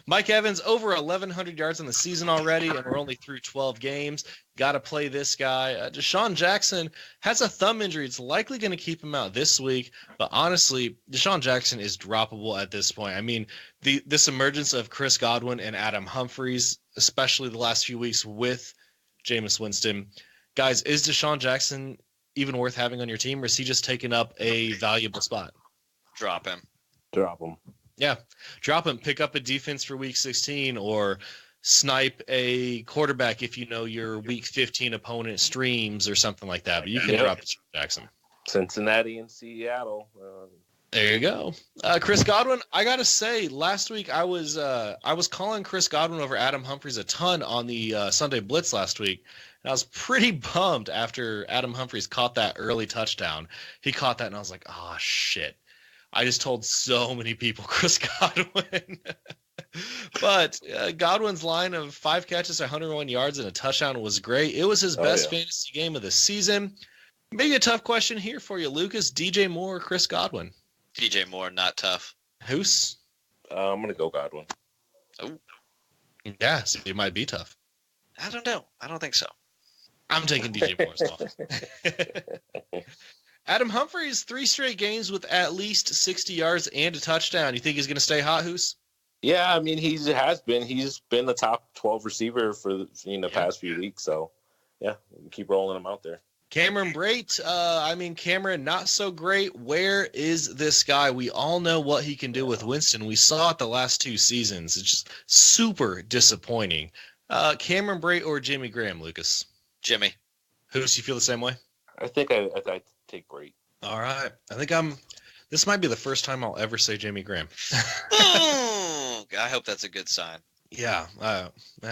Speaker 1: Mike Evans over 1,100 yards in the season already, and we're only through 12 games. Got to play this guy. Deshaun Jackson has a thumb injury. It's likely going to keep him out this week. But honestly, Deshaun Jackson is droppable at this point. I mean, this emergence of Chris Godwin and Adam Humphries, especially the last few weeks with Jameis Winston. Guys, is Deshaun Jackson even worth having on your team, or is he just taking up a valuable spot?
Speaker 2: Drop him.
Speaker 3: Drop him.
Speaker 1: Yeah, drop him. Pick up a defense for Week 16, or snipe a quarterback if you know your Week 15 opponent streams or something like that. But you can drop Jackson.
Speaker 3: Cincinnati and Seattle.
Speaker 1: There you go. Chris Godwin, I gotta say, last week I was calling Chris Godwin over Adam Humphries a ton on the Sunday Blitz last week. And I was pretty bummed after Adam Humphries caught that early touchdown. He caught that, and I was like, oh, shit. I just told so many people Chris Godwin. But Godwin's line of 5 catches, 101 yards, and a touchdown was great. It was his best fantasy game of the season. Maybe a tough question here for you, Lucas. DJ Moore or Chris Godwin?
Speaker 2: DJ Moore, not tough.
Speaker 1: Hus?
Speaker 3: I'm going to go Godwin.
Speaker 2: Oh.
Speaker 1: Yeah, so it might be tough.
Speaker 2: I don't know. I don't think so.
Speaker 1: I'm taking DJ Moore as well. Adam Humphries, 3 straight games with at least 60 yards and a touchdown. You think he's going to stay hot, Hus?
Speaker 3: Yeah, I mean, he has been. He's been the top 12 receiver for the past few weeks. So, yeah, keep rolling him out there.
Speaker 1: Cameron Brate, Cameron, not so great. Where is this guy? We all know what he can do with Winston. We saw it the last 2 seasons. It's just super disappointing. Cameron Brate or Jimmy Graham, Lucas?
Speaker 2: Jimmy.
Speaker 1: Hus, you feel the same way?
Speaker 3: I think I take Brate.
Speaker 1: All right. I think this might be the first time I'll ever say Jimmy Graham.
Speaker 2: I hope that's a good sign.
Speaker 1: Yeah,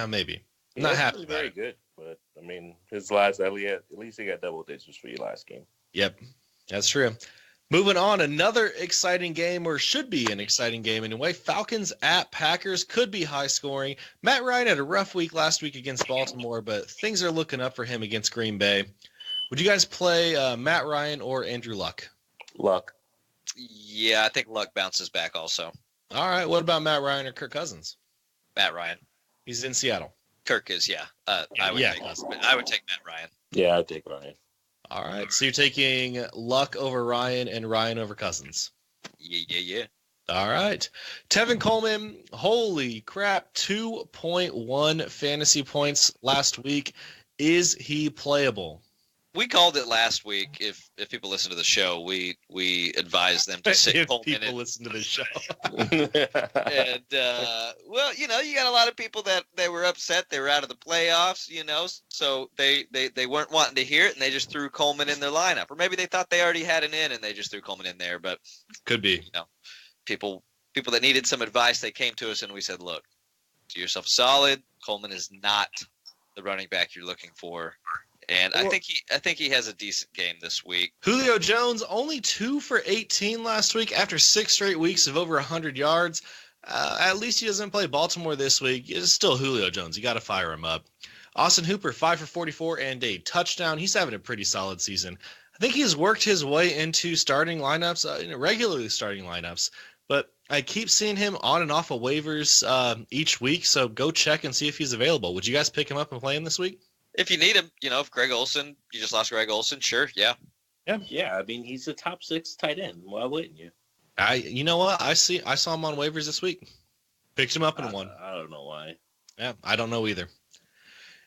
Speaker 1: maybe.
Speaker 3: Yeah,
Speaker 1: not happy.
Speaker 3: Very good, but I mean, his last at least he got double digits for your last game.
Speaker 1: Yep, that's true. Moving on, another exciting game, or should be an exciting game anyway. Falcons at Packers could be high scoring. Matt Ryan had a rough week last week against Baltimore, but things are looking up for him against Green Bay. Would you guys play Matt Ryan or Andrew Luck?
Speaker 3: Luck.
Speaker 2: Yeah, I think Luck bounces back also.
Speaker 1: All right. What about Matt Ryan or Kirk Cousins?
Speaker 2: Matt Ryan.
Speaker 1: He's in Seattle.
Speaker 2: Kirk is, yeah. I would take Matt Ryan.
Speaker 3: Yeah, I'd take Ryan.
Speaker 1: All right. So you're taking Luck over Ryan and Ryan over Cousins.
Speaker 2: Yeah.
Speaker 1: All right. Tevin Coleman, holy crap, 2.1 fantasy points last week. Is he playable?
Speaker 2: We called it last week. If people listen to the show, we advised them to sit Coleman in. If people listen to the show.
Speaker 1: And
Speaker 2: well, you got a lot of people that they were upset. They were out of the playoffs, so they weren't wanting to hear it, and they just threw Coleman in their lineup. Or maybe they thought they already had an in, and they just threw Coleman in there. But
Speaker 1: could be.
Speaker 2: People that needed some advice, they came to us, and we said, look, do yourself solid. Coleman is not the running back you're looking for. And I think he has a decent game this week.
Speaker 1: Julio Jones, only 2 for 18 last week after 6 straight weeks of over 100 yards. At least he doesn't play Baltimore this week. It's still Julio Jones. You got to fire him up. Austin Hooper, 5 for 44 and a touchdown. He's having a pretty solid season. I think he's worked his way into starting lineups, regularly starting lineups. But I keep seeing him on and off of waivers each week, so go check and see if he's available. Would you guys pick him up and play him this week?
Speaker 2: If you need him, if Greg Olsen, you just lost Greg Olsen, sure, yeah.
Speaker 3: Yeah, I mean, he's a top 6 tight end. Why wouldn't you?
Speaker 1: You know what? I saw him on waivers this week. Picked him up in one.
Speaker 3: I don't know why.
Speaker 1: Yeah, I don't know either.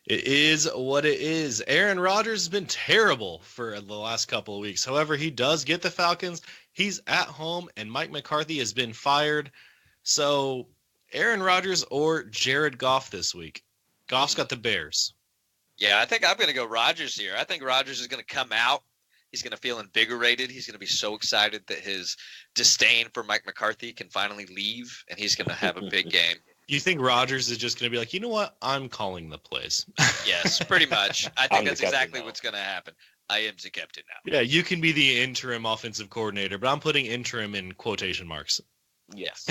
Speaker 1: It is what it is. Aaron Rodgers has been terrible for the last couple of weeks. However, he does get the Falcons. He's at home, and Mike McCarthy has been fired. So, Aaron Rodgers or Jared Goff this week? Goff's got the Bears.
Speaker 2: Yeah, I think I'm going to go Rodgers here. I think Rodgers is going to come out. He's going to feel invigorated. He's going to be so excited that his disdain for Mike McCarthy can finally leave, and he's going to have a big game.
Speaker 1: You think Rodgers is just going to be like, you know what? I'm calling the plays.
Speaker 2: Yes, pretty much. I think that's exactly what's going to happen. I am the captain now.
Speaker 1: Yeah, you can be the interim offensive coordinator, but I'm putting interim in quotation marks.
Speaker 2: Yes.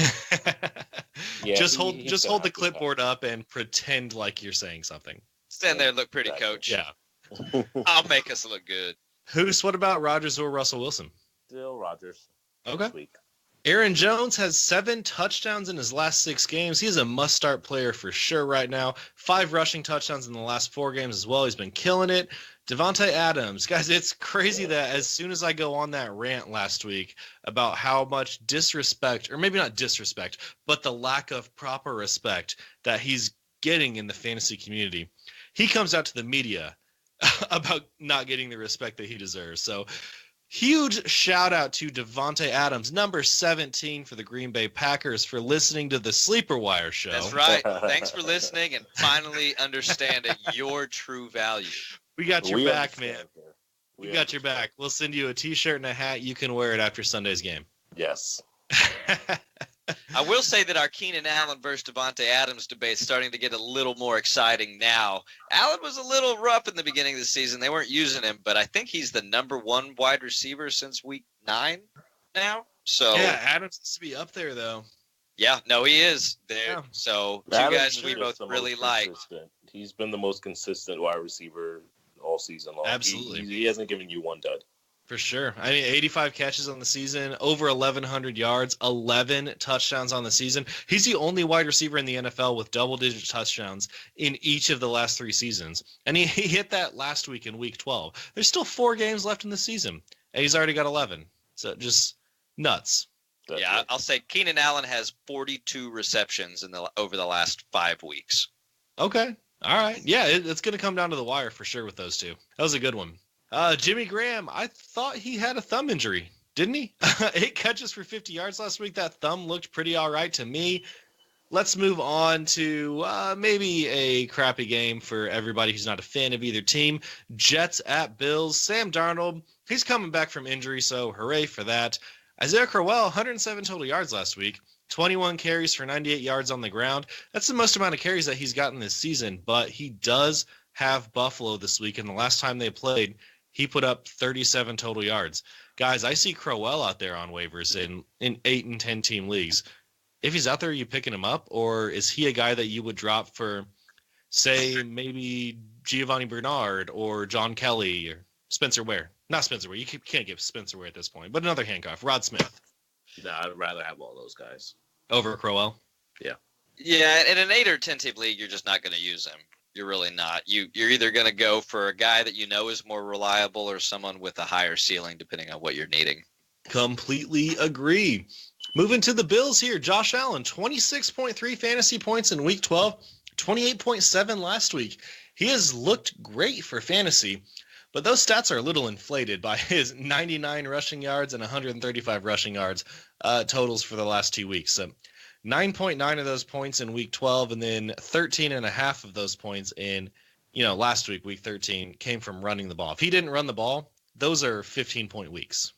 Speaker 3: Yeah,
Speaker 1: just hold the clipboard up and pretend like you're saying something.
Speaker 2: Stand there and look pretty, coach.
Speaker 1: Yeah.
Speaker 2: I'll make us look good.
Speaker 1: Hus, what about Rodgers or Russell Wilson?
Speaker 3: Still Rodgers.
Speaker 1: Okay.
Speaker 3: This week.
Speaker 1: Aaron Jones has 7 touchdowns in his last 6 games. He's a must-start player for sure right now. 5 rushing touchdowns in the last 4 games as well. He's been killing it. Devontae Adams. Guys, it's crazy that as soon as I go on that rant last week about how much disrespect, or maybe not disrespect, but the lack of proper respect that he's getting in the fantasy community, he comes out to the media about not getting the respect that he deserves. So huge shout out to Devontae Adams, number 17 for the Green Bay Packers, for listening to the Sleeperwire show.
Speaker 2: That's right. Thanks for listening and finally understanding your true value.
Speaker 1: We got your back, man. We got your back. We'll send you a t-shirt and a hat. You can wear it after Sunday's game.
Speaker 3: Yes.
Speaker 2: I will say that our Keenan Allen versus Devontae Adams debate is starting to get a little more exciting now. Allen was a little rough in the beginning of the season. They weren't using him, but I think he's the number 1 wide receiver since week 9 now. So
Speaker 1: yeah, Adams needs to be up there, though.
Speaker 2: Yeah, no, he is there. Yeah. So two guys we both really like.
Speaker 3: He's been the most consistent wide receiver all season long.
Speaker 1: Absolutely.
Speaker 3: He hasn't given you one dud.
Speaker 1: For sure. I mean, 85 catches on the season, over 1,100 yards, 11 touchdowns on the season. He's the only wide receiver in the NFL with double-digit touchdowns in each of the last 3 seasons. And he hit that last week in Week 12. There's still 4 games left in the season, and he's already got 11. So just nuts.
Speaker 2: Yeah, I'll say Keenan Allen has 42 receptions over the last 5 weeks.
Speaker 1: Okay. All right. Yeah, it's going to come down to the wire for sure with those two. That was a good one. Jimmy Graham, I thought he had a thumb injury, didn't he? 8 catches for 50 yards last week. That thumb looked pretty all right to me. Let's move on to maybe a crappy game for everybody who's not a fan of either team. Jets at Bills. Sam Darnold, he's coming back from injury, so hooray for that. Isaiah Crowell, 107 total yards last week. 21 carries for 98 yards on the ground. That's the most amount of carries that he's gotten this season, but he does have Buffalo this week, and the last time they played, he put up 37 total yards. Guys, I see Crowell out there on waivers in 8 and 10 team leagues. If he's out there, are you picking him up, or is he a guy that you would drop for, say, maybe Giovanni Bernard or John Kelly or Spencer Ware? Not Spencer Ware. You can't give Spencer Ware at this point, but another handcuff, Rod Smith.
Speaker 3: No, I'd rather have all those guys.
Speaker 1: Over Crowell?
Speaker 3: Yeah.
Speaker 2: Yeah, in an 8 or 10 team league, you're just not going to use him. You're really not. You're either going to go for a guy that you know is more reliable or someone with a higher ceiling, depending on what you're needing.
Speaker 1: Completely agree. Moving to the Bills here. Josh Allen, 26.3 fantasy points in Week 12, 28.7 last week. He has looked great for fantasy, but those stats are a little inflated by his 99 rushing yards and 135 rushing yards totals for the last 2 weeks. So 9.9 of those points in Week 12, and then 13.5 of those points in, last week, Week 13, came from running the ball. If he didn't run the ball, those are 15-point weeks.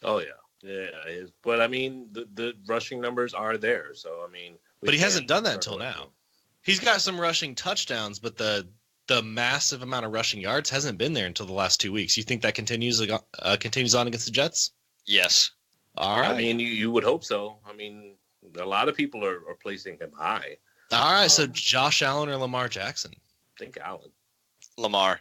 Speaker 3: Oh, yeah. Yeah, but, I mean, the rushing numbers are there. So, I mean.
Speaker 1: But he hasn't done that until now. He's got some rushing touchdowns, but the massive amount of rushing yards hasn't been there until the last 2 weeks. You think that continues on against the Jets?
Speaker 2: Yes.
Speaker 1: All right.
Speaker 3: I mean, you would hope so. I mean, a lot of people are placing him high.
Speaker 1: All right, so Josh Allen or Lamar Jackson?
Speaker 3: I think Allen.
Speaker 2: Lamar.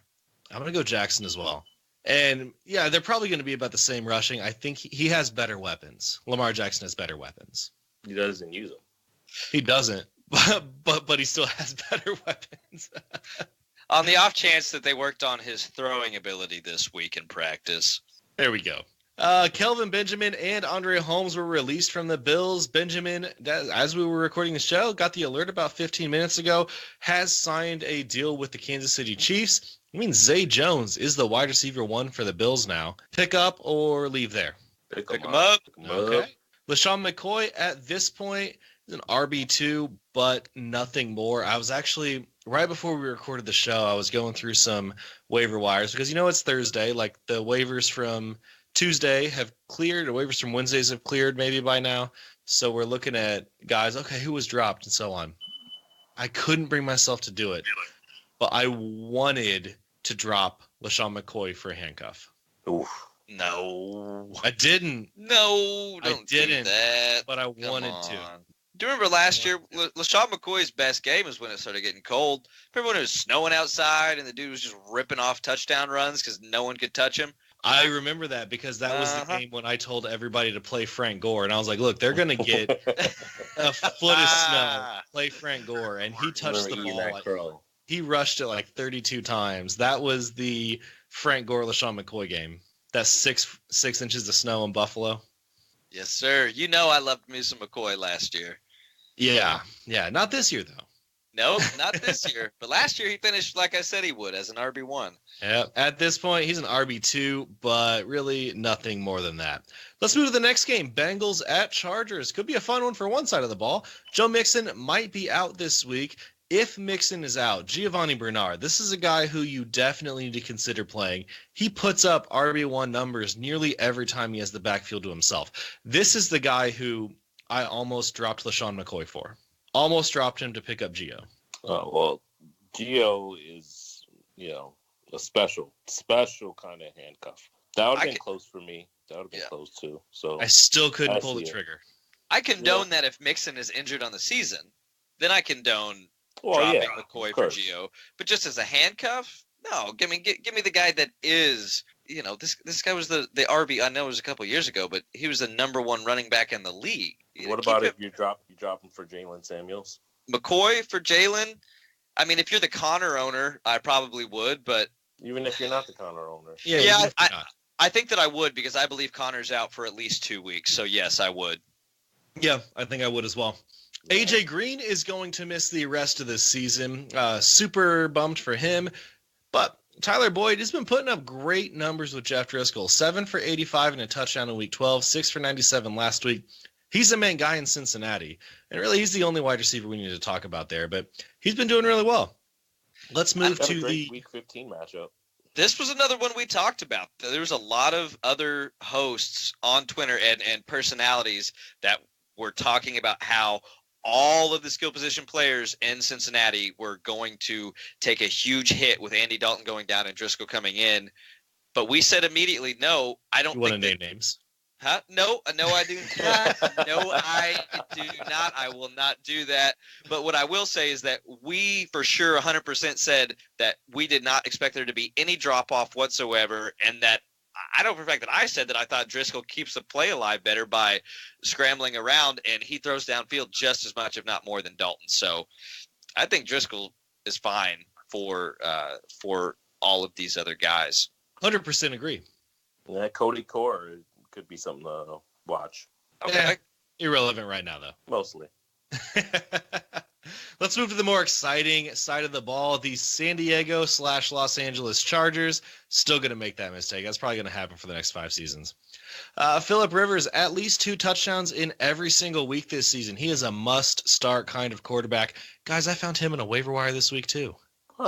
Speaker 1: I'm going to go Jackson as well. And, yeah, they're probably going to be about the same rushing. I think he has better weapons. Lamar Jackson has better weapons.
Speaker 3: He doesn't use them.
Speaker 1: He doesn't, but he still has better weapons.
Speaker 2: On the off chance that they worked on his throwing ability this week in practice.
Speaker 1: There we go. Kelvin Benjamin and Andre Holmes were released from the Bills. Benjamin, as we were recording the show, got the alert about 15 minutes ago, has signed a deal with the Kansas City Chiefs. It means Zay Jones is the wide receiver 1 for the Bills now. Pick up or leave there?
Speaker 3: Pick him up.
Speaker 1: Okay. LaShawn McCoy at this point is an RB2, but nothing more. I was actually, right before we recorded the show, I was going through some waiver wires because, it's Thursday. Like the waivers from Tuesday have cleared, or waivers from Wednesdays have cleared maybe by now. So we're looking at guys, okay, who was dropped and so on. I couldn't bring myself to do it, but I wanted to drop LaShawn McCoy for a handcuff.
Speaker 3: Oof.
Speaker 2: No.
Speaker 1: I didn't.
Speaker 2: No, don't
Speaker 1: I didn't,
Speaker 2: do that.
Speaker 1: but I wanted to.
Speaker 2: Do you remember last year, LaShawn McCoy's best game was when it started getting cold? Remember when it was snowing outside and the dude was just ripping off touchdown runs because no one could touch him?
Speaker 1: I remember that because that was the game when I told everybody to play Frank Gore. And I was like, look, they're going to get a foot of snow. Play Frank Gore. And he touched the ball. He rushed it like 32 times. That was the Frank Gore, LaShawn McCoy game. That's 6 inches of snow in Buffalo.
Speaker 2: Yes, sir. You know I loved me some McCoy last year.
Speaker 1: Yeah. Not this year, though.
Speaker 2: Nope, not this year. But last year he finished like I said he would, as an RB1.
Speaker 1: Yeah, at this point, he's an RB2, but really nothing more than that. Let's move to the next game. Bengals at Chargers. Could be a fun one for one side of the ball. Joe Mixon might be out this week. If Mixon is out, Giovanni Bernard, this is a guy who you definitely need to consider playing. He puts up RB1 numbers nearly every time he has the backfield to himself. This is the guy who I almost dropped LaShawn McCoy for. Almost dropped him to pick up Gio.
Speaker 3: Oh, well, Gio is, a special kind of handcuff. That would have been close for me. That would have been close too. So
Speaker 1: I still couldn't pull the trigger.
Speaker 2: I condone that if Mixon is injured on the season, then I condone dropping McCoy for Gio. But just as a handcuff, no. Give me the guy that is. This guy was the RB. I know it was a couple years ago, but he was the number one running back in the league.
Speaker 3: What about if you drop him for Jalen Samuels?
Speaker 2: McCoy for Jalen? I mean, if you're the Connor owner, I probably would, but
Speaker 3: even if you're not the Connor owner.
Speaker 2: I think that I would because I believe Connor's out for at least 2 weeks. So yes, I would.
Speaker 1: Yeah, I think I would as well. AJ Green is going to miss the rest of this season. Super bummed for him, but Tyler Boyd has been putting up great numbers with Jeff Driscoll. 7 for 85 and a touchdown in week 12, 6 for 97 last week. He's the main guy in Cincinnati. And really, he's the only wide receiver we need to talk about there. But he's been doing really well. Let's move to the
Speaker 3: week 15 matchup.
Speaker 2: This was another one we talked about. There was a lot of other hosts on Twitter and personalities that were talking about how all of the skill position players in Cincinnati were going to take a huge hit with Andy Dalton going down and Driscoll coming in. But we said immediately, no, I don't
Speaker 1: want to name names.
Speaker 2: Huh? No, I do not. No, I do not. I will not do that. But what I will say is that we for sure 100% said that we did not expect there to be any drop-off whatsoever, and that I know for a fact that I said that I thought Driscoll keeps the play alive better by scrambling around, and he throws downfield just as much, if not more, than Dalton. So I think Driscoll is fine for all of these other guys.
Speaker 1: 100% agree.
Speaker 3: Yeah, Cody Core could be something to watch.
Speaker 2: Okay.
Speaker 1: Irrelevant right now, though.
Speaker 3: Mostly.
Speaker 1: Let's move to the more exciting side of the ball. The San Diego / Los Angeles Chargers. Still going to make that mistake. That's probably going to happen for the next 5 seasons. Phillip Rivers, at least 2 touchdowns in every single week this season. He is a must-start kind of quarterback. Guys, I found him in a waiver wire this week, too.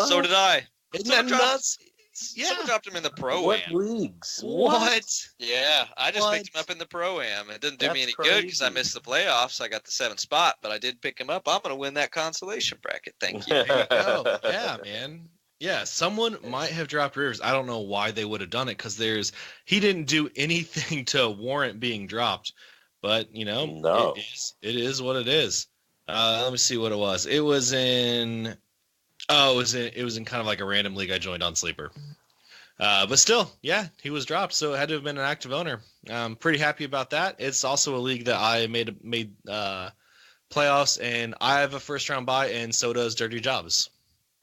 Speaker 2: So did I.
Speaker 1: Isn't that nuts?
Speaker 2: Someone dropped him in the Pro-Am.
Speaker 3: What leagues?
Speaker 1: What?
Speaker 2: Yeah, I just picked him up in the Pro-Am. It didn't do me any good because I missed the playoffs. I got the 7th spot, but I did pick him up. I'm going to win that consolation bracket. Thank you.
Speaker 1: There you go. Yeah, man. Yeah, someone might have dropped Rivers. I don't know why they would have done it because he didn't do anything to warrant being dropped. But,
Speaker 3: no.
Speaker 1: It is what it is. Let me see what it was. It was in kind of like a random league I joined on Sleeper. But still, yeah, he was dropped, so it had to have been an active owner. I'm pretty happy about that. It's also a league that I made playoffs, and I have a first-round bye, and so does Dirty Jobs.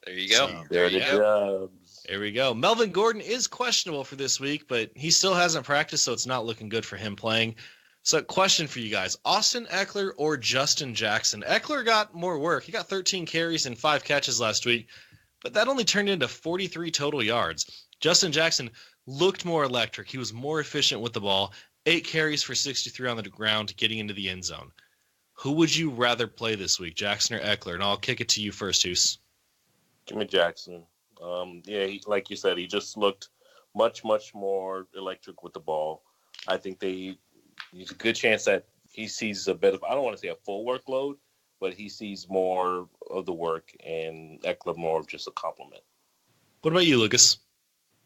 Speaker 2: There you go.
Speaker 3: So, Dirty Jobs.
Speaker 1: There we go. Melvin Gordon is questionable for this week, but he still hasn't practiced, so it's not looking good for him playing. So question for you guys, Austin Eckler or Justin Jackson? Eckler got more work. He got 13 carries and 5 catches last week, but that only turned into 43 total yards. Justin Jackson looked more electric. He was more efficient with the ball. 8 carries for 63 on the ground, getting into the end zone. Who would you rather play this week, Jackson or Eckler? And I'll kick it to you first, Hus.
Speaker 3: Give me Jackson. Like you said, he just looked much, much more electric with the ball. I think there's a good chance that he sees a bit of, I don't want to say a full workload, but he sees more of the work and Eckler more of just a compliment.
Speaker 1: What about you, Lucas?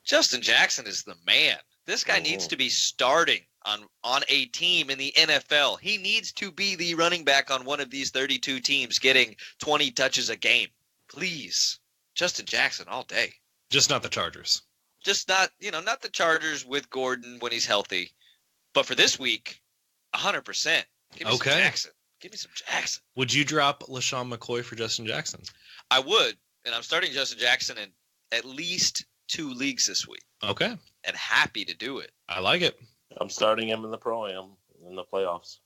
Speaker 2: Justin Jackson is the man. This guy needs to be starting on a team in the NFL. He needs to be the running back on one of these 32 teams getting 20 touches a game. Please. Justin Jackson all day.
Speaker 1: Just not the Chargers.
Speaker 2: Just not the Chargers with Gordon when he's healthy. But for this week, 100%. Give me some Jackson. Give me some Jackson.
Speaker 1: Would you drop LaShawn McCoy for Justin Jackson?
Speaker 2: I would. And I'm starting Justin Jackson in at least 2 leagues this week.
Speaker 1: Okay.
Speaker 2: And happy to do it.
Speaker 1: I like it.
Speaker 3: I'm starting him in the Pro-Am in the playoffs.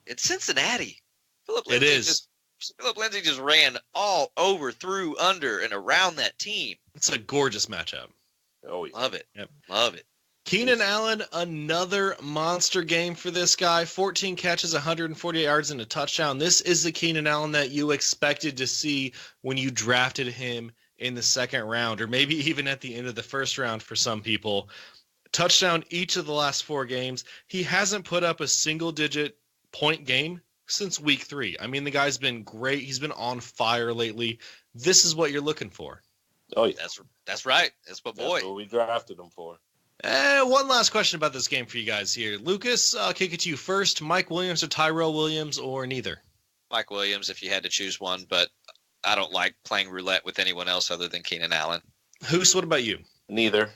Speaker 2: It's Cincinnati. Philip Lindsay just ran all over, through, under, and around that team.
Speaker 1: It's a gorgeous matchup.
Speaker 3: Oh, yeah.
Speaker 2: Love it.
Speaker 1: Yep.
Speaker 2: Love it.
Speaker 1: Keenan Allen, another monster game for this guy. 14 catches, 148 yards, and a touchdown. This is the Keenan Allen that you expected to see when you drafted him in the second round, or maybe even at the end of the first round for some people. Touchdown each of the last 4 games. He hasn't put up a single-digit point game since week 3. I mean, the guy's been great. He's been on fire lately. This is what you're looking for.
Speaker 3: Oh, yeah.
Speaker 2: That's right. That's my boy.
Speaker 3: That's what we drafted him for.
Speaker 1: One last question about this game for you guys here. Lucas, I'll kick it to you first. Mike Williams or Tyrell Williams, or neither?
Speaker 2: Mike Williams, if you had to choose one, but I don't like playing roulette with anyone else other than Keenan Allen.
Speaker 1: Hoos, what about you?
Speaker 3: Neither.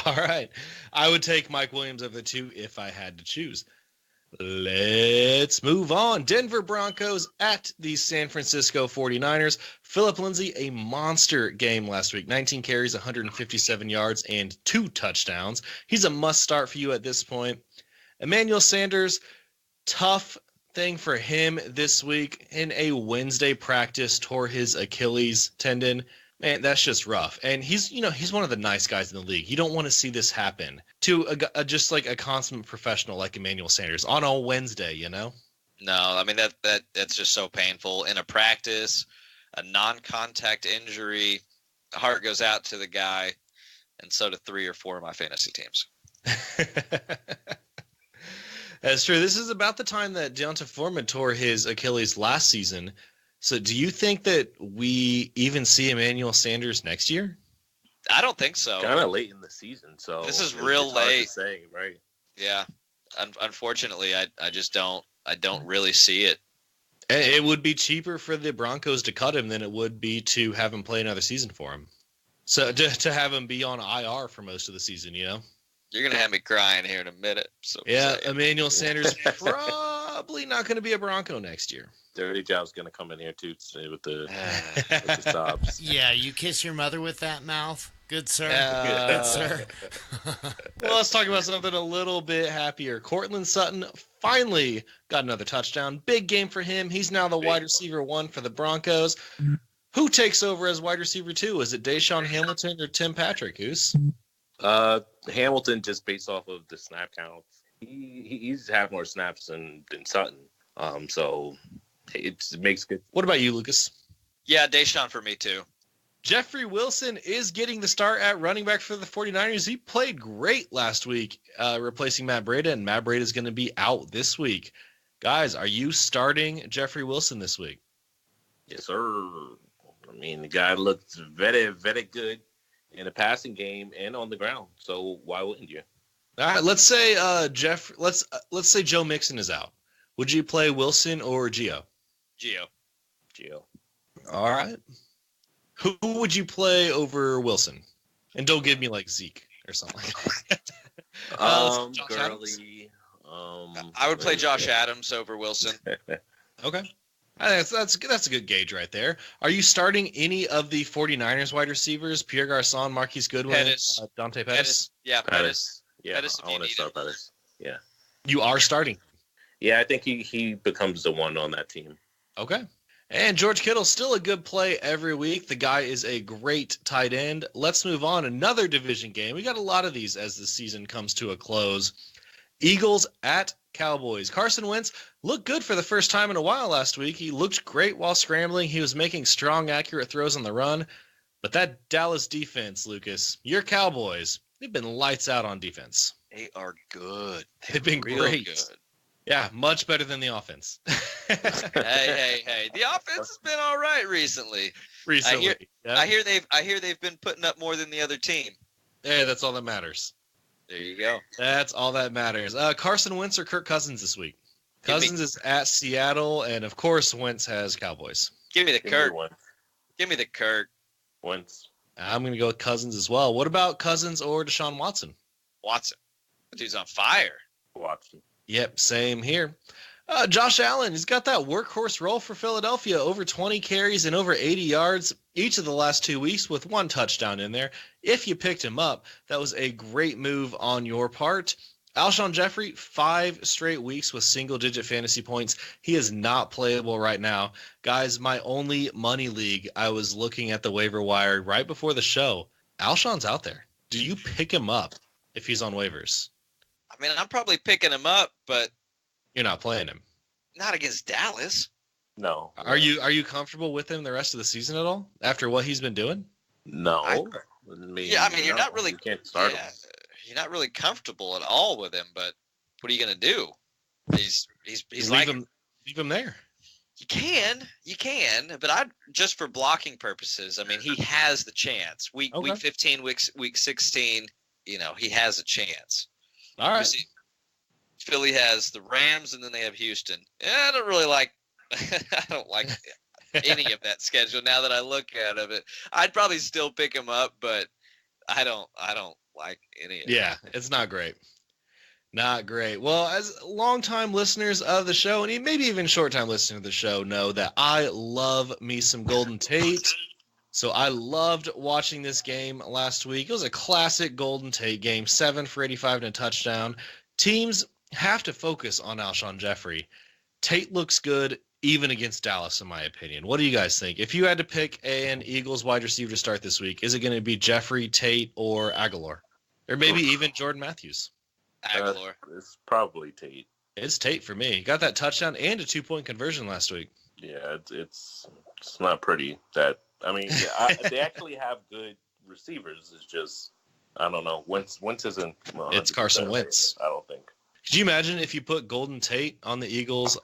Speaker 1: All right. I would take Mike Williams over the 2 if I had to choose. Let's move on. Denver Broncos at the San Francisco 49ers. Philip Lindsay, a monster game last week. 19 carries, 157 yards, and 2 touchdowns. He's a must start for you at this point. Emmanuel Sanders, tough thing for him this week. In a Wednesday practice, tore his Achilles tendon. Man, that's just rough. And he's one of the nice guys in the league. You don't want to see this happen to just like a consummate professional like Emmanuel Sanders on a Wednesday,
Speaker 2: No, I mean that's just so painful. In a practice, a non-contact injury, the heart goes out to the guy, and so do 3 or 4 of my fantasy teams.
Speaker 1: That's true. This is about the time that Deonta Foreman tore his Achilles last season. So do you think that we even see Emmanuel Sanders next year?
Speaker 2: I don't think so.
Speaker 3: Kind of late in the season, so
Speaker 2: this is real
Speaker 3: hard
Speaker 2: late.
Speaker 3: to say, right?
Speaker 2: Yeah. Unfortunately, I just don't really see it.
Speaker 1: It would be cheaper for the Broncos to cut him than it would be to have him play another season for him. So to have him be on IR for most of the season,
Speaker 2: You're going to have me crying here in a minute. So
Speaker 1: yeah, Emmanuel Sanders probably not going to be a Bronco next year.
Speaker 3: Dirty Job's going to come in here, too, today with the sobs.
Speaker 4: Yeah, you kiss your mother with that mouth? Good sir.
Speaker 1: Good
Speaker 4: sir.
Speaker 1: Well, let's talk about something a little bit happier. Cortland Sutton finally got another touchdown. Big game for him. He's now the wide receiver 1 for the Broncos. Who takes over as wide receiver 2? Is it Deshaun Hamilton or Tim Patrick? Who's?
Speaker 3: Hamilton, just based off of the snap count. He's had more snaps than Sutton. So it makes good.
Speaker 1: What about you, Lucas?
Speaker 2: Yeah, Deshaun for me too.
Speaker 1: Jeffrey Wilson is getting the start at running back for the 49ers. He played great last week, replacing Matt Breida, and Matt Breida is going to be out this week. Guys, are you starting Jeffrey Wilson this week?
Speaker 3: Yes, sir. I mean, the guy looks very, very good in the passing game and on the ground. So why wouldn't you?
Speaker 1: All right, let's say let's say Joe Mixon is out. Would you play Wilson or Gio?
Speaker 2: Gio.
Speaker 1: All right. Who would you play over Wilson? And don't give me like Zeke or something like that.
Speaker 3: Gurley.
Speaker 2: I would play Josh Adams over Wilson.
Speaker 1: Okay. I think that's a good gauge right there. Are you starting any of the 49ers wide receivers? Pierre Garçon, Marquise Goodwin, Dante Pettis?
Speaker 2: Yeah, Pettis.
Speaker 3: Yeah,
Speaker 2: Pettis
Speaker 3: I want to start Pettis. Yeah.
Speaker 1: You are starting.
Speaker 3: Yeah, I think he becomes the one on that team.
Speaker 1: Okay. And George Kittle, still a good play every week. The guy is a great tight end. Let's move on. Another division game. We got a lot of these as the season comes to a close. Eagles at Cowboys. Carson Wentz looked good for the first time in a while last week. He looked great while scrambling. He was making strong, accurate throws on the run. But that Dallas defense, Lucas, your Cowboys, they've been lights out on defense.
Speaker 2: They are good.
Speaker 1: They've been great.
Speaker 2: Good.
Speaker 1: Yeah, much better than the offense.
Speaker 2: Hey. The offense has been all right recently.
Speaker 1: Yeah.
Speaker 2: I hear they've been putting up more than the other team.
Speaker 1: Hey, that's all that matters.
Speaker 2: There you go.
Speaker 1: That's all that matters. Carson Wentz or Kirk Cousins this week? Cousins is at Seattle, and of course Wentz has Cowboys.
Speaker 2: Give me the Kirk. Give me the Kirk.
Speaker 3: Wentz.
Speaker 1: I'm going to go with Cousins as well. What about Cousins or Deshaun Watson?
Speaker 2: Watson. That dude's on fire.
Speaker 3: Watson.
Speaker 1: Yep, same here. Josh Allen, he's got that workhorse role for Philadelphia, over 20 carries and over 80 yards each of the last 2 weeks with 1 touchdown in there. If you picked him up, that was a great move on your part. Alshon Jeffrey, 5 straight weeks with single-digit fantasy points. He is not playable right now. Guys, my only money league, I was looking at the waiver wire right before the show. Alshon's out there. Do you pick him up if he's on waivers?
Speaker 2: I mean, I'm probably picking him up, but
Speaker 1: You're not playing him.
Speaker 2: not against Dallas.
Speaker 3: No.
Speaker 1: Are you comfortable with him the rest of the season at all after what he's been doing?
Speaker 3: No.
Speaker 2: I mean, you're not really.
Speaker 3: You can't start him.
Speaker 2: You're not really comfortable at all with him. But what are you gonna do? He's
Speaker 1: leave
Speaker 2: like
Speaker 1: him there.
Speaker 2: you can, but I just for blocking purposes. I mean, he has the chance. Week 15, week 16. He has a chance.
Speaker 1: All right.
Speaker 2: Philly has the Rams, and then they have Houston. I don't really like. I don't like any of that schedule now that I look at it. I'd probably still pick him up, but I don't like any of it.
Speaker 1: Yeah, it's not great. Not great. Well, as longtime listeners of the show, and maybe even short-time listeners of the show, know that I love me some Golden Tate. So I loved watching this game last week. It was a classic Golden Tate game, 7 for 85 and a touchdown. Teams have to focus on Alshon Jeffrey. Tate looks good even against Dallas, in my opinion. What do you guys think? If you had to pick an Eagles wide receiver to start this week, is it going to be Jeffrey, Tate, or Aguilar? Or maybe even Jordan Matthews?
Speaker 2: Aguilar.
Speaker 3: It's probably Tate.
Speaker 1: It's Tate for me. He got that touchdown and a 2-point conversion last week.
Speaker 3: Yeah, it's not pretty. They actually have good receivers. It's just, I don't know. Wentz isn't.
Speaker 1: It's Carson Wentz.
Speaker 3: I don't think.
Speaker 1: Could you imagine if you put Golden Tate on the Eagles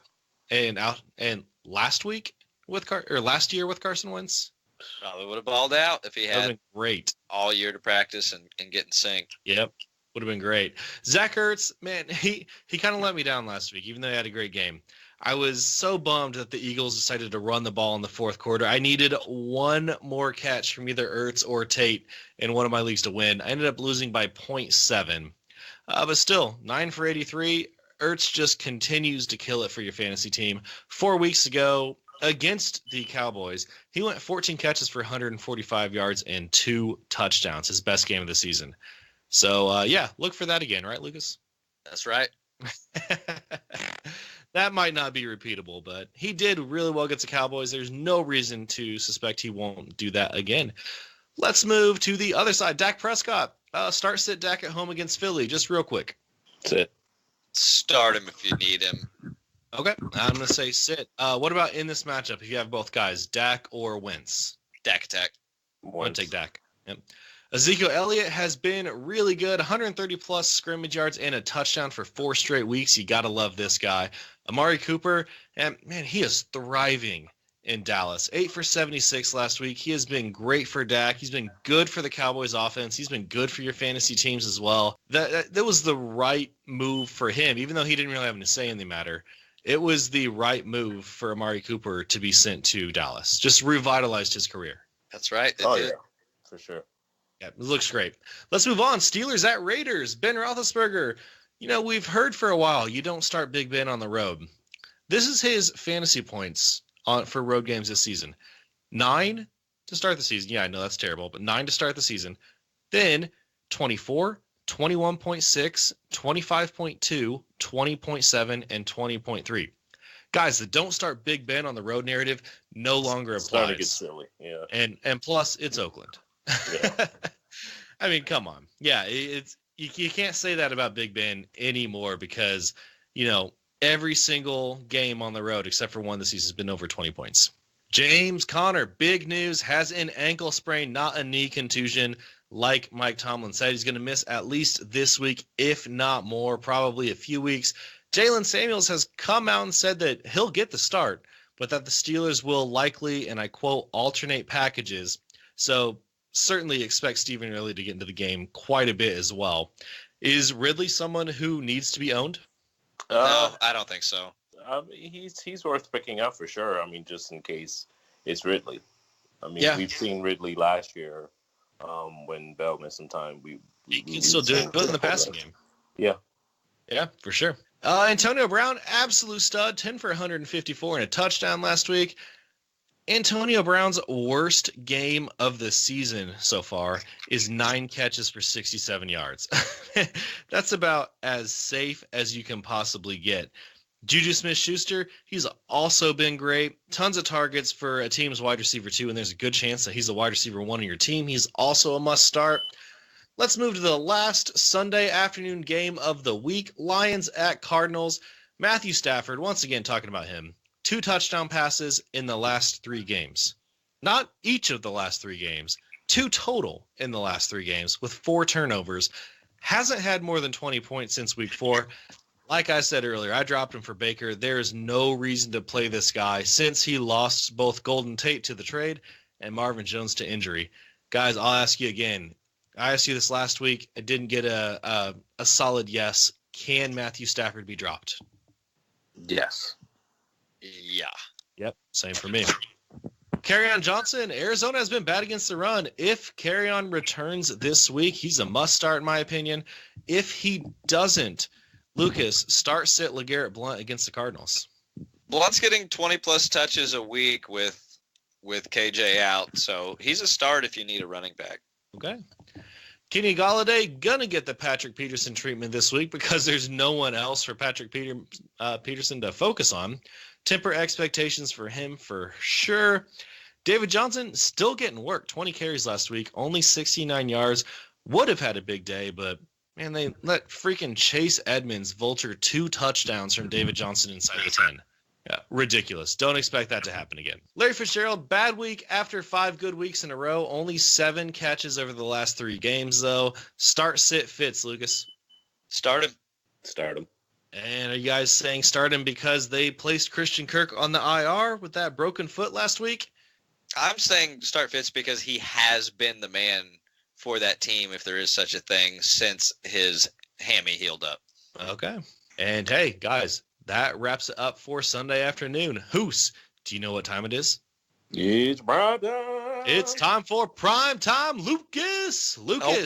Speaker 1: and last year with Carson Wentz?
Speaker 2: Probably would have balled out if he
Speaker 1: That would have
Speaker 2: had
Speaker 1: been great.
Speaker 2: all year to practice and get in sync.
Speaker 1: Yep. Would have been great. Zach Ertz, man, he kind of let me down last week, even though he had a great game. I was so bummed that the Eagles decided to run the ball in the fourth quarter. I needed one more catch from either Ertz or Tate in one of my leagues to win. I ended up losing by 0.7. But still, 9 for 83. Ertz just continues to kill it for your fantasy team. 4 weeks ago, against the Cowboys, he went 14 catches for 145 yards and 2 touchdowns, his best game of the season. So, look for that again, right, Lucas?
Speaker 2: That's right.
Speaker 1: That might not be repeatable, but he did really well against the Cowboys. There's no reason to suspect he won't do that again. Let's move to the other side. Dak Prescott. Start sit Dak at home against Philly, just real quick.
Speaker 3: Sit.
Speaker 2: Start him if you need him.
Speaker 1: Okay, I'm going to say sit. What about in this matchup if you have both guys, Dak or Wentz?
Speaker 2: Dak attack.
Speaker 1: I'm going to take Dak. Yep. Ezekiel Elliott has been really good, 130-plus scrimmage yards and a touchdown for 4 straight weeks. You got to love this guy. Amari Cooper, and man, he is thriving in Dallas. 8 for 76 last week. He has been great for Dak. He's been good for the Cowboys offense. He's been good for your fantasy teams as well. That was the right move for him, even though he didn't really have any say in the matter. It was the right move for Amari Cooper to be sent to Dallas. Just revitalized his career.
Speaker 2: That's right.
Speaker 3: Yeah, for sure.
Speaker 1: Yeah, it looks great. Let's move on. Steelers at Raiders. Ben Roethlisberger. We've heard for a while you don't start Big Ben on the road. This is his fantasy points for road games this season. 9 to start the season. Yeah, I know that's terrible, but 9 to start the season. Then 24, 21.6, 25.2, 20.7, and 20.3. Guys, the don't start Big Ben on the road narrative no longer applies.
Speaker 3: Starting to get silly. Yeah.
Speaker 1: And plus, it's Oakland.
Speaker 3: Yeah.
Speaker 1: I mean, come on. Yeah, you can't say that about Big Ben anymore because, every single game on the road except for one this season has been over 20 points. James Conner, big news, has an ankle sprain, not a knee contusion. Like Mike Tomlin said, he's going to miss at least this week, if not more, probably a few weeks. Jalen Samuels has come out and said that he'll get the start, but that the Steelers will likely, and I quote, alternate packages. So certainly expect Stephen Riley to get into the game quite a bit as well. Is Ridley someone who needs to be owned?
Speaker 2: No, I don't think so.
Speaker 3: He's worth picking up for sure. I mean, just in case it's Ridley. I mean,
Speaker 1: Yeah.
Speaker 3: we've seen Ridley last year when Bell missed some time.
Speaker 1: He can still do it, but in the passing game.
Speaker 3: Yeah.
Speaker 1: Yeah, for sure. Antonio Brown, absolute stud, 10 for 154 and a touchdown last week. Antonio Brown's worst game of the season so far is 9 catches for 67 yards. That's about as safe as you can possibly get. Juju Smith-Schuster, he's also been great. Tons of targets for a team's wide receiver 2, and there's a good chance that he's a wide receiver 1 on your team. He's also a must start. Let's move to the last Sunday afternoon game of the week. Lions at Cardinals. Matthew Stafford, once again talking about him. 2 touchdown passes in the last 3 games. Not each of the last 3 games. 2 total in the last 3 games with 4 turnovers. Hasn't had more than 20 points since week 4. Like I said earlier, I dropped him for Baker. There is no reason to play this guy since he lost both Golden Tate to the trade and Marvin Jones to injury. Guys, I'll ask you again. I asked you this last week. I didn't get a solid yes. Can Matthew Stafford be dropped?
Speaker 3: Yes.
Speaker 2: Yeah.
Speaker 1: Yep, same for me. Kerryon Johnson, Arizona has been bad against the run. If Kerryon returns this week, he's a must start in my opinion. If he doesn't, Lucas, start sit LeGarrette Blount against the Cardinals.
Speaker 2: Blunt's getting 20-plus touches a week with KJ out, so he's a start if you need a running back.
Speaker 1: Okay. Kenny Golladay gonna get the Patrick Peterson treatment this week because there's no one else for Patrick Peterson to focus on. Temper expectations for him for sure. David Johnson still getting work. 20 carries last week, only 69 yards. Would have had a big day, but man, they let freaking Chase Edmonds vulture 2 touchdowns from David Johnson inside the 10. Yeah, ridiculous. Don't expect that to happen again. Larry Fitzgerald, bad week after 5 good weeks in a row. Only 7 catches over the last 3 games, though. Start, sit, Fitz, Lucas.
Speaker 2: Start him.
Speaker 3: Start him.
Speaker 1: And are you guys saying start him because they placed Christian Kirk on the IR with that broken foot last week?
Speaker 2: I'm saying start Fitz because he has been the man for that team, if there is such a thing, since his hammy healed up.
Speaker 1: Okay. And hey, guys, that wraps it up for Sunday afternoon. Hus, do you know what time it is?
Speaker 3: It's prime time.
Speaker 1: It's time for prime time, Lucas.
Speaker 2: Okay.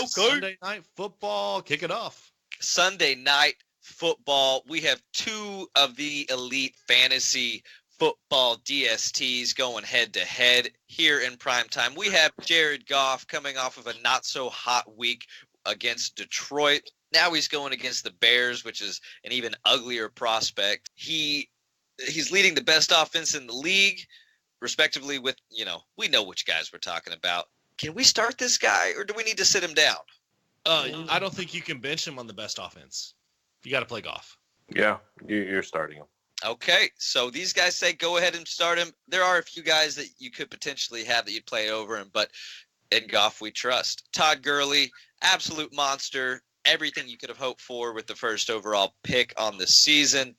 Speaker 1: Sunday night football. Kick it off.
Speaker 2: Sunday night football. We have 2 of the elite fantasy football DSTs going head to head here in prime time. We have Jared Goff coming off of a not so hot week against Detroit. Now he's going against the Bears, which is an even uglier prospect. He's leading the best offense in the league, respectively, with, we know which guys we're talking about. Can we start this guy, or do we need to sit him down?
Speaker 1: I don't think you can bench him on the best offense. You got to play Goff.
Speaker 3: Yeah, you're starting him.
Speaker 2: Okay, so these guys say go ahead and start him. There are a few guys that you could potentially have that you'd play over him, but in Goff we trust. Todd Gurley, absolute monster. Everything you could have hoped for with the first overall pick on the season.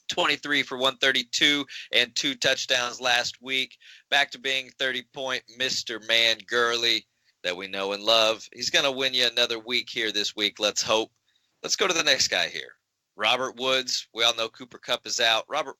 Speaker 2: 23 for 132 and 2 touchdowns last week. Back to being 30-point Mr. Man Gurley that we know and love. He's going to win you another week here this week, let's hope. Let's go to the next guy here. Robert Woods. We all know Cooper Kupp is out. Robert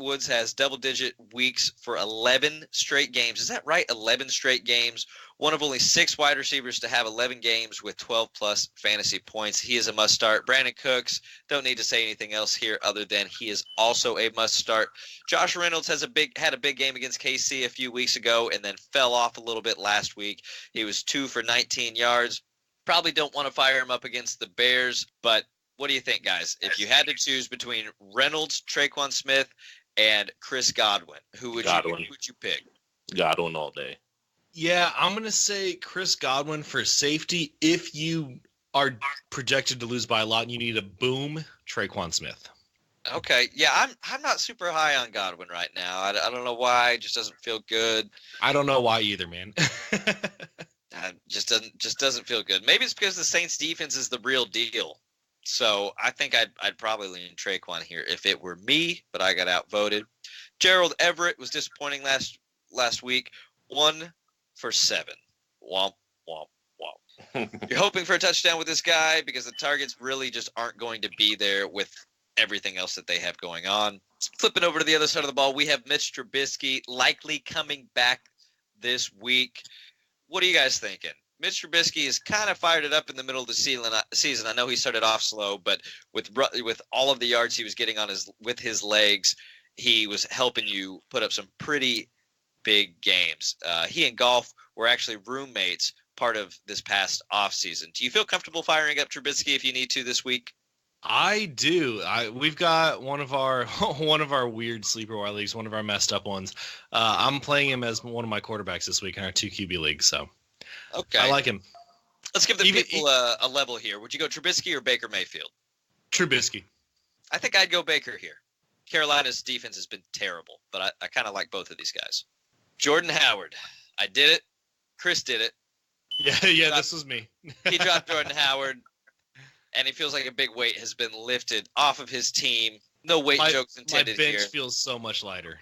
Speaker 2: Woods has double-digit weeks for 11 straight games. Is that right? 11 straight games. One of only 6 wide receivers to have 11 games with 12-plus fantasy points. He is a must-start. Brandon Cooks, don't need to say anything else here other than he is also a must-start. Josh Reynolds had a big game against KC a few weeks ago and then fell off a little bit last week. He was 2 for 19 yards. Probably don't want to fire him up against the Bears, but what do you think, guys? If you had to choose between Reynolds, Traquan Smith, and Chris Godwin, who would you pick?
Speaker 3: Godwin all day.
Speaker 1: Yeah, I'm going to say Chris Godwin for safety. If you are projected to lose by a lot and you need a boom, Traquan Smith.
Speaker 2: Okay, yeah, I'm not super high on Godwin right now. I don't know why. It just doesn't feel good.
Speaker 1: I don't know why either, man.
Speaker 2: Just doesn't feel good. Maybe it's because the Saints defense is the real deal. So I think I'd probably lean Traquan here if it were me, but I got outvoted. Gerald Everett was disappointing last week. 1 for 7. Womp, womp, womp. You're hoping for a touchdown with this guy because the targets really just aren't going to be there with everything else that they have going on. Flipping over to the other side of the ball, we have Mitch Trubisky likely coming back this week. What are you guys thinking? Mitch Trubisky has kind of fired it up in the middle of the season. I know he started off slow, but with all of the yards he was getting with his legs, he was helping you put up some pretty big games. He and Goff were actually roommates part of this past offseason. Do you feel comfortable firing up Trubisky if you need to this week?
Speaker 1: I do. We've got one of our weird Sleeperwire leagues, one of our messed up ones. I'm playing him as one of my quarterbacks this week in our 2 QB league, so
Speaker 2: okay,
Speaker 1: I like him.
Speaker 2: Let's give the people a level here. Would you go Trubisky or Baker Mayfield?
Speaker 1: Trubisky.
Speaker 2: I think I'd go Baker here. Carolina's defense has been terrible, but I kind of like both of these guys. Jordan Howard. I did it. Chris did it.
Speaker 1: Yeah, this was me.
Speaker 2: He dropped Jordan Howard, and he feels like a big weight has been lifted off of his team. No weight jokes intended here.
Speaker 1: My bench feels so much lighter.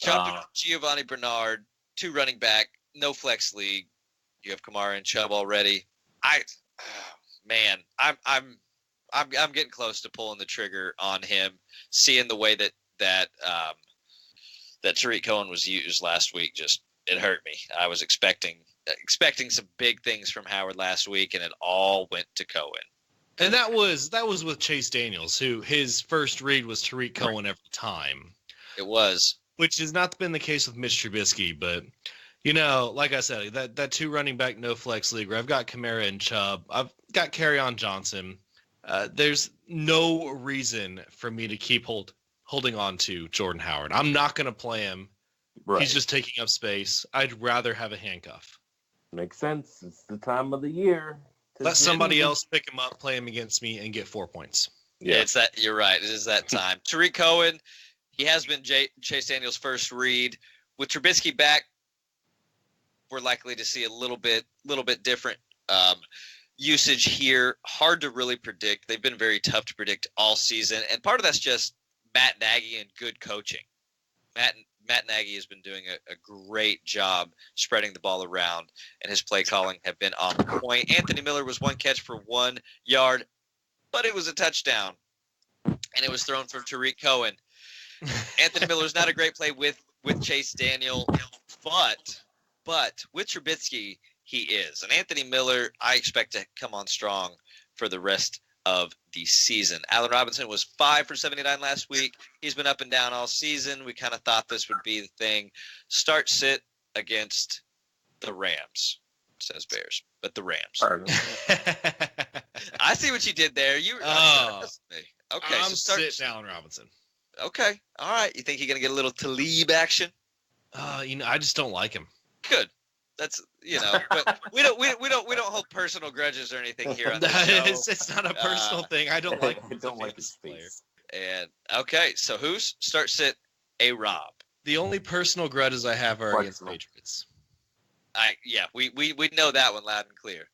Speaker 2: Chopped Giovanni Bernard, 2 running back, no flex league. You have Kamara and Chubb already. I'm getting close to pulling the trigger on him, seeing the way that Tariq Cohen was used last week. Just it hurt me. I was expecting some big things from Howard last week, and it all went to Cohen.
Speaker 1: And that was with Chase Daniels, who his first read was Tariq Cohen every time.
Speaker 2: It was,
Speaker 1: which has not been the case with Mitch Trubisky, but like I said, that 2 running back no flex league where I've got Kamara and Chubb, I've got Kerryon Johnson. There's no reason for me to keep holding on to Jordan Howard. I'm not going to play him. Right. He's just taking up space. I'd rather have a handcuff.
Speaker 3: Makes sense. It's the time of the year.
Speaker 1: Let somebody else pick him up, play him against me, and get 4 points.
Speaker 2: Yeah, it's that. You're right. It is that time. Tariq Cohen, he has been Chase Daniels' first read. With Trubisky back, we're likely to see a little bit different usage here. Hard to really predict. They've been very tough to predict all season, and part of that's just Matt Nagy and good coaching. Matt Nagy has been doing a great job spreading the ball around, and his play calling have been on point. Anthony Miller was 1 catch for 1 yard, but it was a touchdown, and it was thrown from Tariq Cohen. Anthony Miller's not a great play with Chase Daniel, but with Trubisky, he is. And Anthony Miller, I expect to come on strong for the rest of the season. Allen Robinson was 5 for 79 last week. He's been up and down all season. We kind of thought this would be the thing. Start sit against the Rams, says Bears, but the Rams. I see what you did there. You me. Okay,
Speaker 1: I'm sitting Allen Robinson.
Speaker 2: Okay, all right. You think you're gonna get a little Talib action?
Speaker 1: I just don't like him.
Speaker 2: Good. That's but we don't hold personal grudges or anything here on the show.
Speaker 1: It's not a personal thing. I don't like.
Speaker 3: I don't like his face.
Speaker 2: And okay, so who's start sit a Rob?
Speaker 1: The only personal grudges I have are against the Patriots.
Speaker 2: We know that one loud and clear.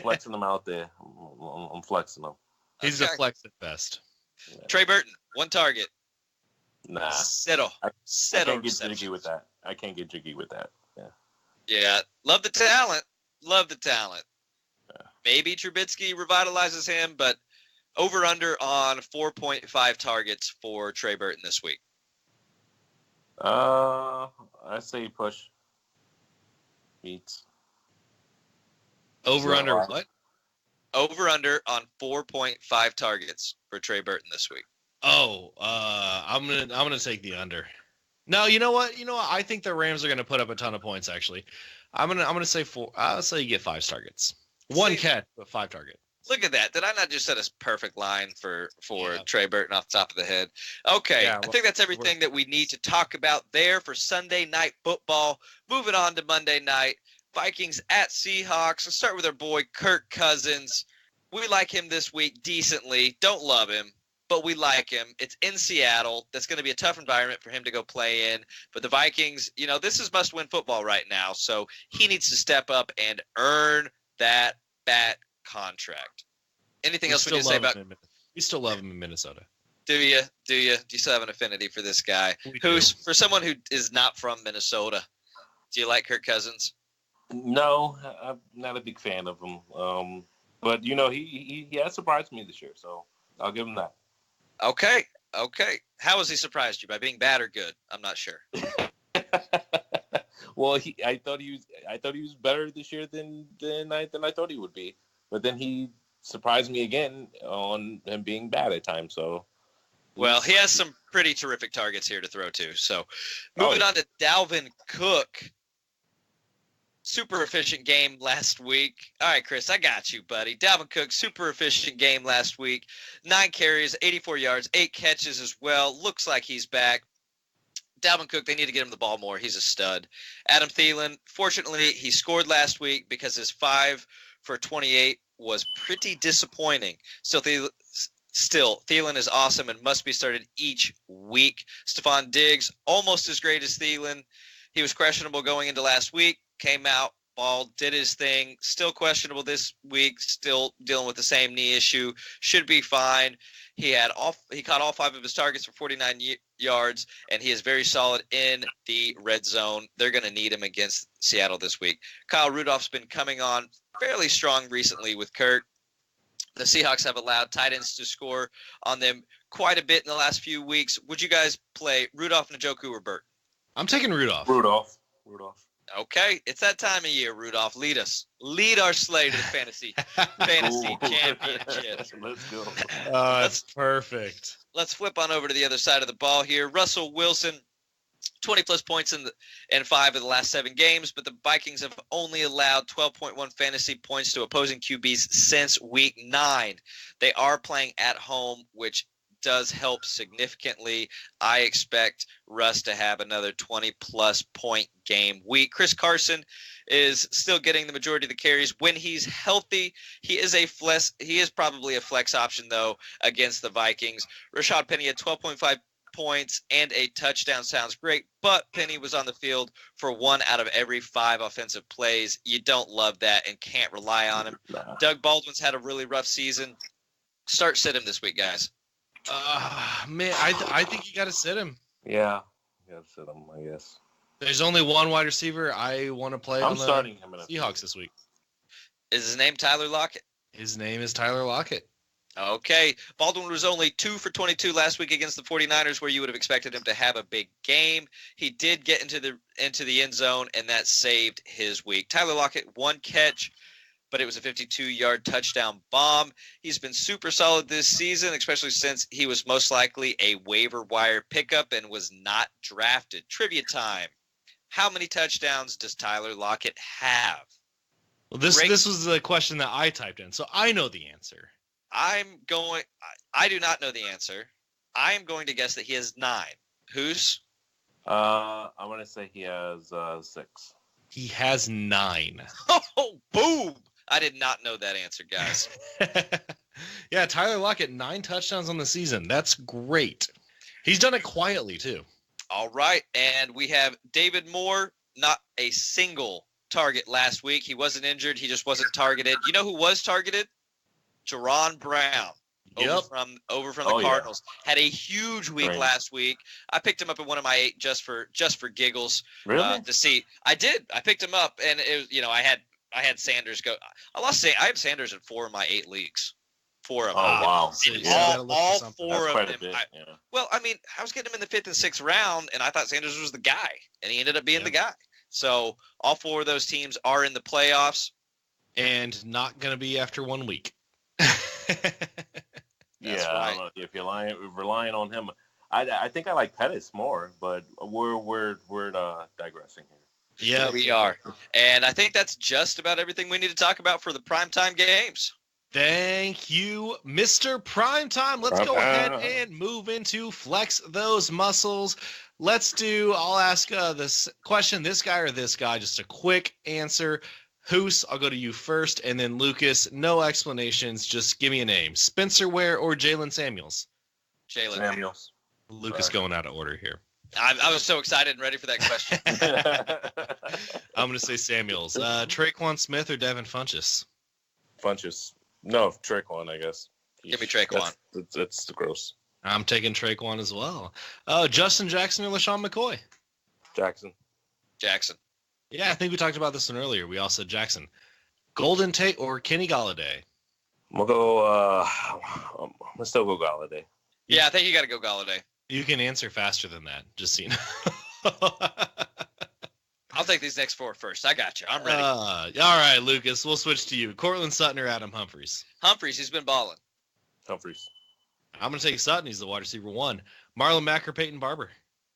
Speaker 3: Flexing them out there. I'm flexing them.
Speaker 1: He's a flex at best.
Speaker 2: Yeah. Trey Burton, 1 target.
Speaker 3: Nah.
Speaker 2: Settle.
Speaker 3: I can't get jiggy with that. Yeah.
Speaker 2: Love the talent. Yeah. Maybe Trubisky revitalizes him, but over under on 4.5 targets for Trey Burton this week.
Speaker 3: I say push. Beats.
Speaker 1: Over under what?
Speaker 2: Over under on 4.5 targets for Trey Burton this week.
Speaker 1: I'm gonna take the under. No, you know what? I think the Rams are gonna put up a ton of points. Actually, I'm gonna say 4. I'll say you get 5 targets. 1 catch, but 5 targets.
Speaker 2: Look at that! Did I not just set a perfect line for Trey Burton off the top of the head? Okay, I think that's everything that we need to talk about there for Sunday Night Football. Moving on to Monday night, Vikings at Seahawks. Let's start with our boy Kirk Cousins. We like him this week decently. Don't love him, but we like him. It's in Seattle. That's going to be a tough environment for him to go play in. But the Vikings, this is must-win football right now, so he needs to step up and earn that bat contract. Anything else we need to say about?
Speaker 1: We still love him in Minnesota.
Speaker 2: Do you? Do you still have an affinity for this guy? Who's for someone who is not from Minnesota? Do you like Kirk Cousins?
Speaker 3: No, I'm not a big fan of him. But he has surprised me this year, so I'll give him that.
Speaker 2: Okay. How has he surprised you? By being bad or good? I'm not sure.
Speaker 3: Well, I thought he was better this year than I thought he would be. But then he surprised me again on him being bad at times. So,
Speaker 2: well, he has some pretty terrific targets here to throw to. So, moving on to Dalvin Cook. Super efficient game last week. All right, Chris, I got you, buddy. Dalvin Cook, super efficient game last week. 9 carries, 84 yards, 8 catches as well. Looks like he's back. Dalvin Cook, they need to get him the ball more. He's a stud. Adam Thielen, fortunately, he scored last week because his 5 for 28 was pretty disappointing. Still, Thielen is awesome and must be started each week. Stephon Diggs, almost as great as Thielen. He was questionable going into last week, came out, ball, did his thing. Still questionable this week, still dealing with the same knee issue. Should be fine. He caught all 5 of his targets for 49 yards, and he is very solid in the red zone. They're going to need him against Seattle this week. Kyle Rudolph's been coming on fairly strong recently with Kirk. The Seahawks have allowed tight ends to score on them quite a bit in the last few weeks. Would you guys play Rudolph, Njoku, or Burton?
Speaker 1: I'm taking Rudolph.
Speaker 3: Rudolph.
Speaker 2: Okay, it's that time of year, Rudolph. Lead us. Lead our sleigh to the fantasy championship.
Speaker 3: Let's go.
Speaker 1: That's perfect.
Speaker 2: Let's flip on over to the other side of the ball here. Russell Wilson, 20-plus points in 5 of the last 7 games, but the Vikings have only allowed 12.1 fantasy points to opposing QBs since Week 9. They are playing at home, which does help significantly. I expect Russ to have another 20-plus point game week. Chris Carson is still getting the majority of the carries when he's healthy. He is probably a flex option though against the Vikings. Rashad Penny had 12.5 points and a touchdown. Sounds great, but Penny was on the field for 1 out of every 5 offensive plays. You don't love that and can't rely on him.
Speaker 3: Nah.
Speaker 2: Doug Baldwin's had a really rough season. Sit him this week, guys.
Speaker 1: Man, I think you got to sit him.
Speaker 3: Yeah, you got to sit him, I guess.
Speaker 1: There's only one wide receiver I want to play on the
Speaker 3: starting him in
Speaker 1: Seahawks this week.
Speaker 2: Is his name Tyler Lockett?
Speaker 1: His name is Tyler Lockett.
Speaker 2: Okay. Baldwin was only 2 for 22 last week against the 49ers, where you would have expected him to have a big game. He did get into the end zone, and that saved his week. Tyler Lockett, 1 catch, but it was a 52-yard touchdown bomb. He's been super solid this season, especially since he was most likely a waiver wire pickup and was not drafted. Trivia time. How many touchdowns does Tyler Lockett have?
Speaker 1: Well, this was the question that I typed in, so I know the answer.
Speaker 2: I do not know the answer. I am going to guess that he has 9. Who's?
Speaker 3: I'm going to say he has 6.
Speaker 1: He has 9.
Speaker 2: Oh, boom! I did not know that answer, guys.
Speaker 1: Yeah, Tyler Lockett, 9 touchdowns on the season. That's great. He's done it quietly, too.
Speaker 2: All right, and we have David Moore, not a single target last week. He wasn't injured. He just wasn't targeted. You know who was targeted? Jaron Brown.
Speaker 1: Yep.
Speaker 2: Over from the Cardinals. Yeah. Had a huge week last week. I picked him up in one of my 8 just for giggles.
Speaker 3: Really?
Speaker 2: To see. I did. I picked him up, and it was, I had Sanders go. I have Sanders in 4 of my 8 leagues. 4 of them.
Speaker 3: Oh, wow.
Speaker 2: All 4 of them.
Speaker 3: Yeah.
Speaker 2: Well, I mean, I was getting him in the 5th and 6th round, and I thought Sanders was the guy, and he ended up being the guy. So all 4 of those teams are in the playoffs.
Speaker 1: And not going to be after 1 week.
Speaker 3: Yeah,
Speaker 2: right.
Speaker 3: I don't know if you're relying on him. I think I like Pettis more, but we're digressing here.
Speaker 1: Yeah,
Speaker 2: we are. And I think that's just about everything we need to talk about for the primetime games.
Speaker 1: Thank you, Mr. Primetime. Let's go ahead and move into Flex Those Muscles. I'll ask this question, this guy or this guy, just a quick answer. Hus, I'll go to you first, and then Lucas, no explanations, just give me a name. Spencer Ware or Jalen Samuels?
Speaker 2: Jalen
Speaker 3: Samuels.
Speaker 1: Lucas going out of order here.
Speaker 2: I was so excited and ready for that question.
Speaker 1: I'm going to say Samuels. Traquan Smith or Devin Funchess?
Speaker 3: Funchess. No, Traquan, I guess.
Speaker 2: Give me Traquan.
Speaker 3: That's gross.
Speaker 1: I'm taking Traquan as well. Justin Jackson or LaShawn McCoy?
Speaker 3: Jackson.
Speaker 1: Yeah, I think we talked about this one earlier. We all said Jackson. Golden Tate or Kenny Galladay?
Speaker 3: I'm gonna go. I'm gonna still go Galladay.
Speaker 2: Yeah, I think you got to go Galladay.
Speaker 1: You can answer faster than that, just so you know.
Speaker 2: I'll take these next four first. I got you. I'm ready.
Speaker 1: All right, Lucas. We'll switch to you. Cortland Sutton or Adam Humphries?
Speaker 2: Humphries, he's been balling.
Speaker 3: Humphries.
Speaker 1: I'm going to take Sutton. He's the wide receiver 1. Marlon Mack or Peyton Barber?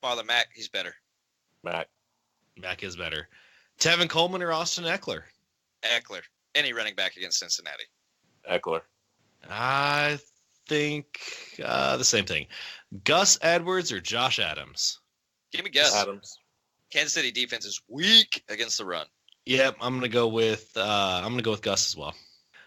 Speaker 2: Marlon Mack, he's better.
Speaker 3: Mack.
Speaker 1: Mack is better. Tevin Coleman or Austin Eckler?
Speaker 2: Eckler. Any running back against Cincinnati.
Speaker 3: Eckler.
Speaker 1: I think the same thing. Gus Edwards or Josh Adams?
Speaker 2: Give me Gus.
Speaker 3: Adams.
Speaker 2: Kansas City defense is weak against the run.
Speaker 1: Yep, I'm gonna go with Gus as well.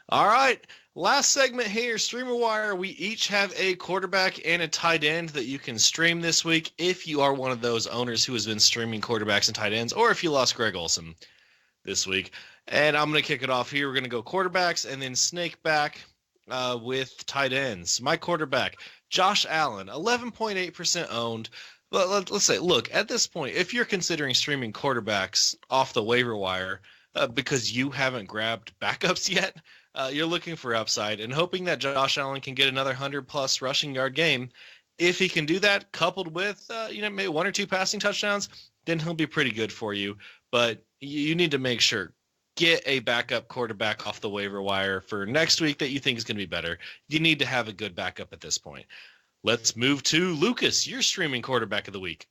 Speaker 1: All right, last segment here, Streamer Wire. We each have a quarterback and a tight end that you can stream this week if you are one of those owners who has been streaming quarterbacks and tight ends, or if you lost Greg Olsen this week. And I'm gonna kick it off here. We're gonna go quarterbacks and then snake back with tight ends. My quarterback, Josh Allen, 11.8% owned. Let's say, look, at this point, if you're considering streaming quarterbacks off the waiver wire because you haven't grabbed backups yet, you're looking for upside and hoping that Josh Allen can get another 100-plus rushing yard game. If he can do that, coupled with maybe 1 or 2 passing touchdowns, then he'll be pretty good for you. But you need to make sure, get a backup quarterback off the waiver wire for next week that you think is going to be better. You need to have a good backup at this point. Let's move to Lucas, your streaming quarterback of the week.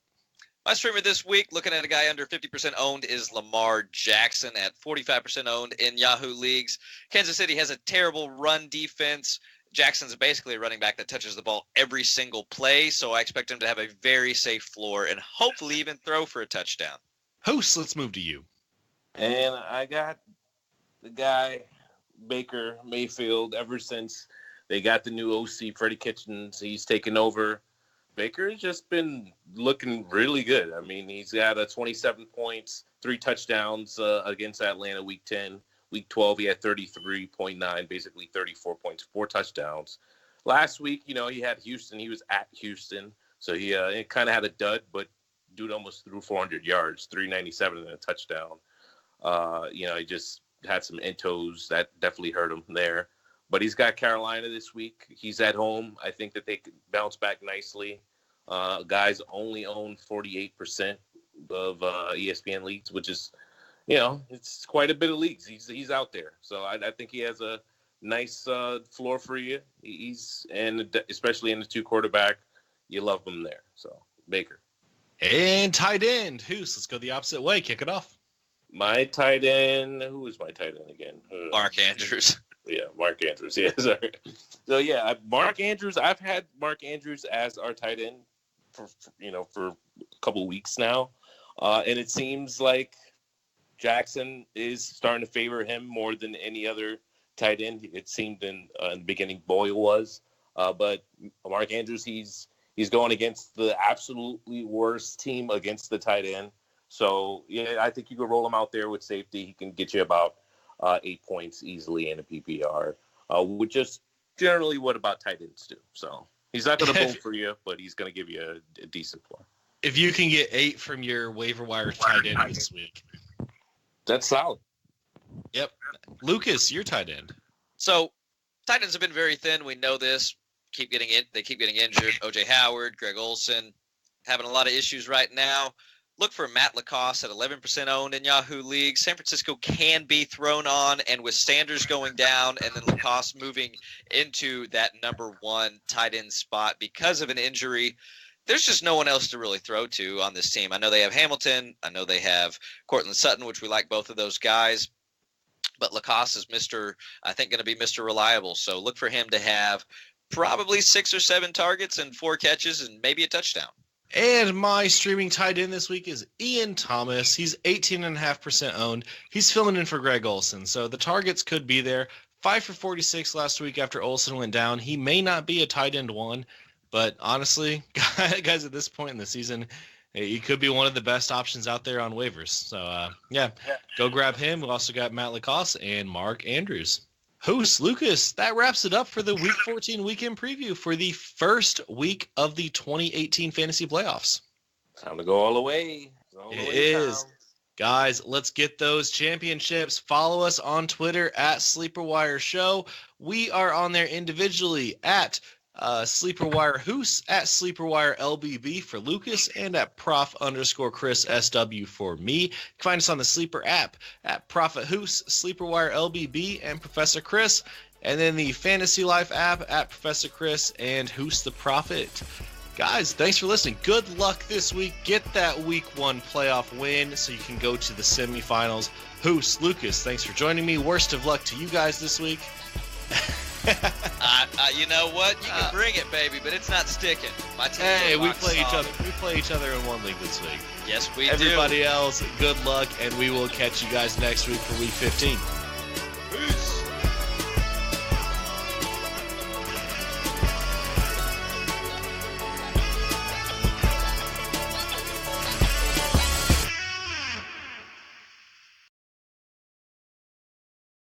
Speaker 2: My streamer this week, looking at a guy under 50% owned, is Lamar Jackson at 45% owned in Yahoo leagues. Kansas City has a terrible run defense. Jackson's basically a running back that touches the ball every single play, so I expect him to have a very safe floor and hopefully even throw for a touchdown.
Speaker 1: Host, let's move to you.
Speaker 3: And I got the guy, Baker Mayfield, ever since they got the new OC, Freddie Kitchens. He's taken over. Baker's just been looking really good. I mean, he's got 27 points, 3 touchdowns against Atlanta week 10. Week 12, he had 33.9, basically 34 points, 4 touchdowns. Last week, he had Houston. He was at Houston. So he kind of had a dud, but dude almost threw 400 yards, 397 and a touchdown. He just had some entos that definitely hurt him there. But he's got Carolina this week. He's at home. I think that they could bounce back nicely. Guys only own 48% of ESPN leagues, which is, it's quite a bit of leagues. He's out there. So I think he has a nice floor for you. And especially in the 2 quarterback, you love him there. So Baker.
Speaker 1: And tight end, Hoos. Let's go the opposite way. Kick it off.
Speaker 3: My tight end. Who is my tight end again?
Speaker 2: Mark Andrews.
Speaker 3: Yeah, Mark Andrews. Yeah, sorry. So yeah, Mark Andrews. I've had Mark Andrews as our tight end for a couple of weeks now, and it seems like Jackson is starting to favor him more than any other tight end. It seemed in the beginning Boyle was, but Mark Andrews he's going against the absolutely worst team against the tight end. So yeah, I think you could roll him out there with safety. He can get you about 8 points easily in a PPR, which just generally what about tight ends do. So he's not going to bowl for you, but he's going to give you a decent floor.
Speaker 1: If you can get 8 from your waiver wire tight end this week,
Speaker 3: that's solid.
Speaker 1: Yep. Lucas, your tight end.
Speaker 2: So tight ends have been very thin. We know this. They keep getting injured. OJ Howard, Greg Olsen, having a lot of issues right now. Look for Matt Lacoste at 11% owned in Yahoo League. San Francisco can be thrown on, and with Sanders going down and then Lacoste moving into that number 1 tight end spot because of an injury, there's just no one else to really throw to on this team. I know they have Hamilton. I know they have Cortland Sutton, which we like both of those guys. But Lacoste is going to be Mr. Reliable. So look for him to have probably 6 or 7 targets and 4 catches and maybe a touchdown.
Speaker 1: And my streaming tight end this week is Ian Thomas. He's 18.5% owned. He's filling in for Greg Olsen, so the targets could be there. 5 for 46 last week after Olsen went down. He may not be a tight end 1, but honestly, guys, at this point in the season, he could be one of the best options out there on waivers. So, go grab him. We also got Matt Lacoste and Mark Andrews. Host Lucas, that wraps it up for the Week 14 weekend preview for the first week of the 2018 fantasy playoffs.
Speaker 3: Time to go all the way.
Speaker 1: It is. Guys, let's get those championships. Follow us on Twitter at Sleeperwire Show. We are on there individually at Sleeperwire Hus, at Sleeperwire LBB for Lucas, and at Prof_Chris SW for me. You can find us on the Sleeper app at Prophet Hus, Sleeperwire LBB, and Professor Chris. And then the Fantasy Life app at Professor Chris and Hus the Prophet. Guys, thanks for listening. Good luck this week. Get that week 1 playoff win so you can go to the semifinals. Hus, Lucas, thanks for joining me. Worst of luck to you guys this week.
Speaker 2: You know what? You can bring it, baby, but it's not sticking. My team.
Speaker 1: Hey, we play each other. We play each other in one league this week.
Speaker 2: Yes, we
Speaker 1: Everybody else, good luck, and we will catch you guys next week for week 15.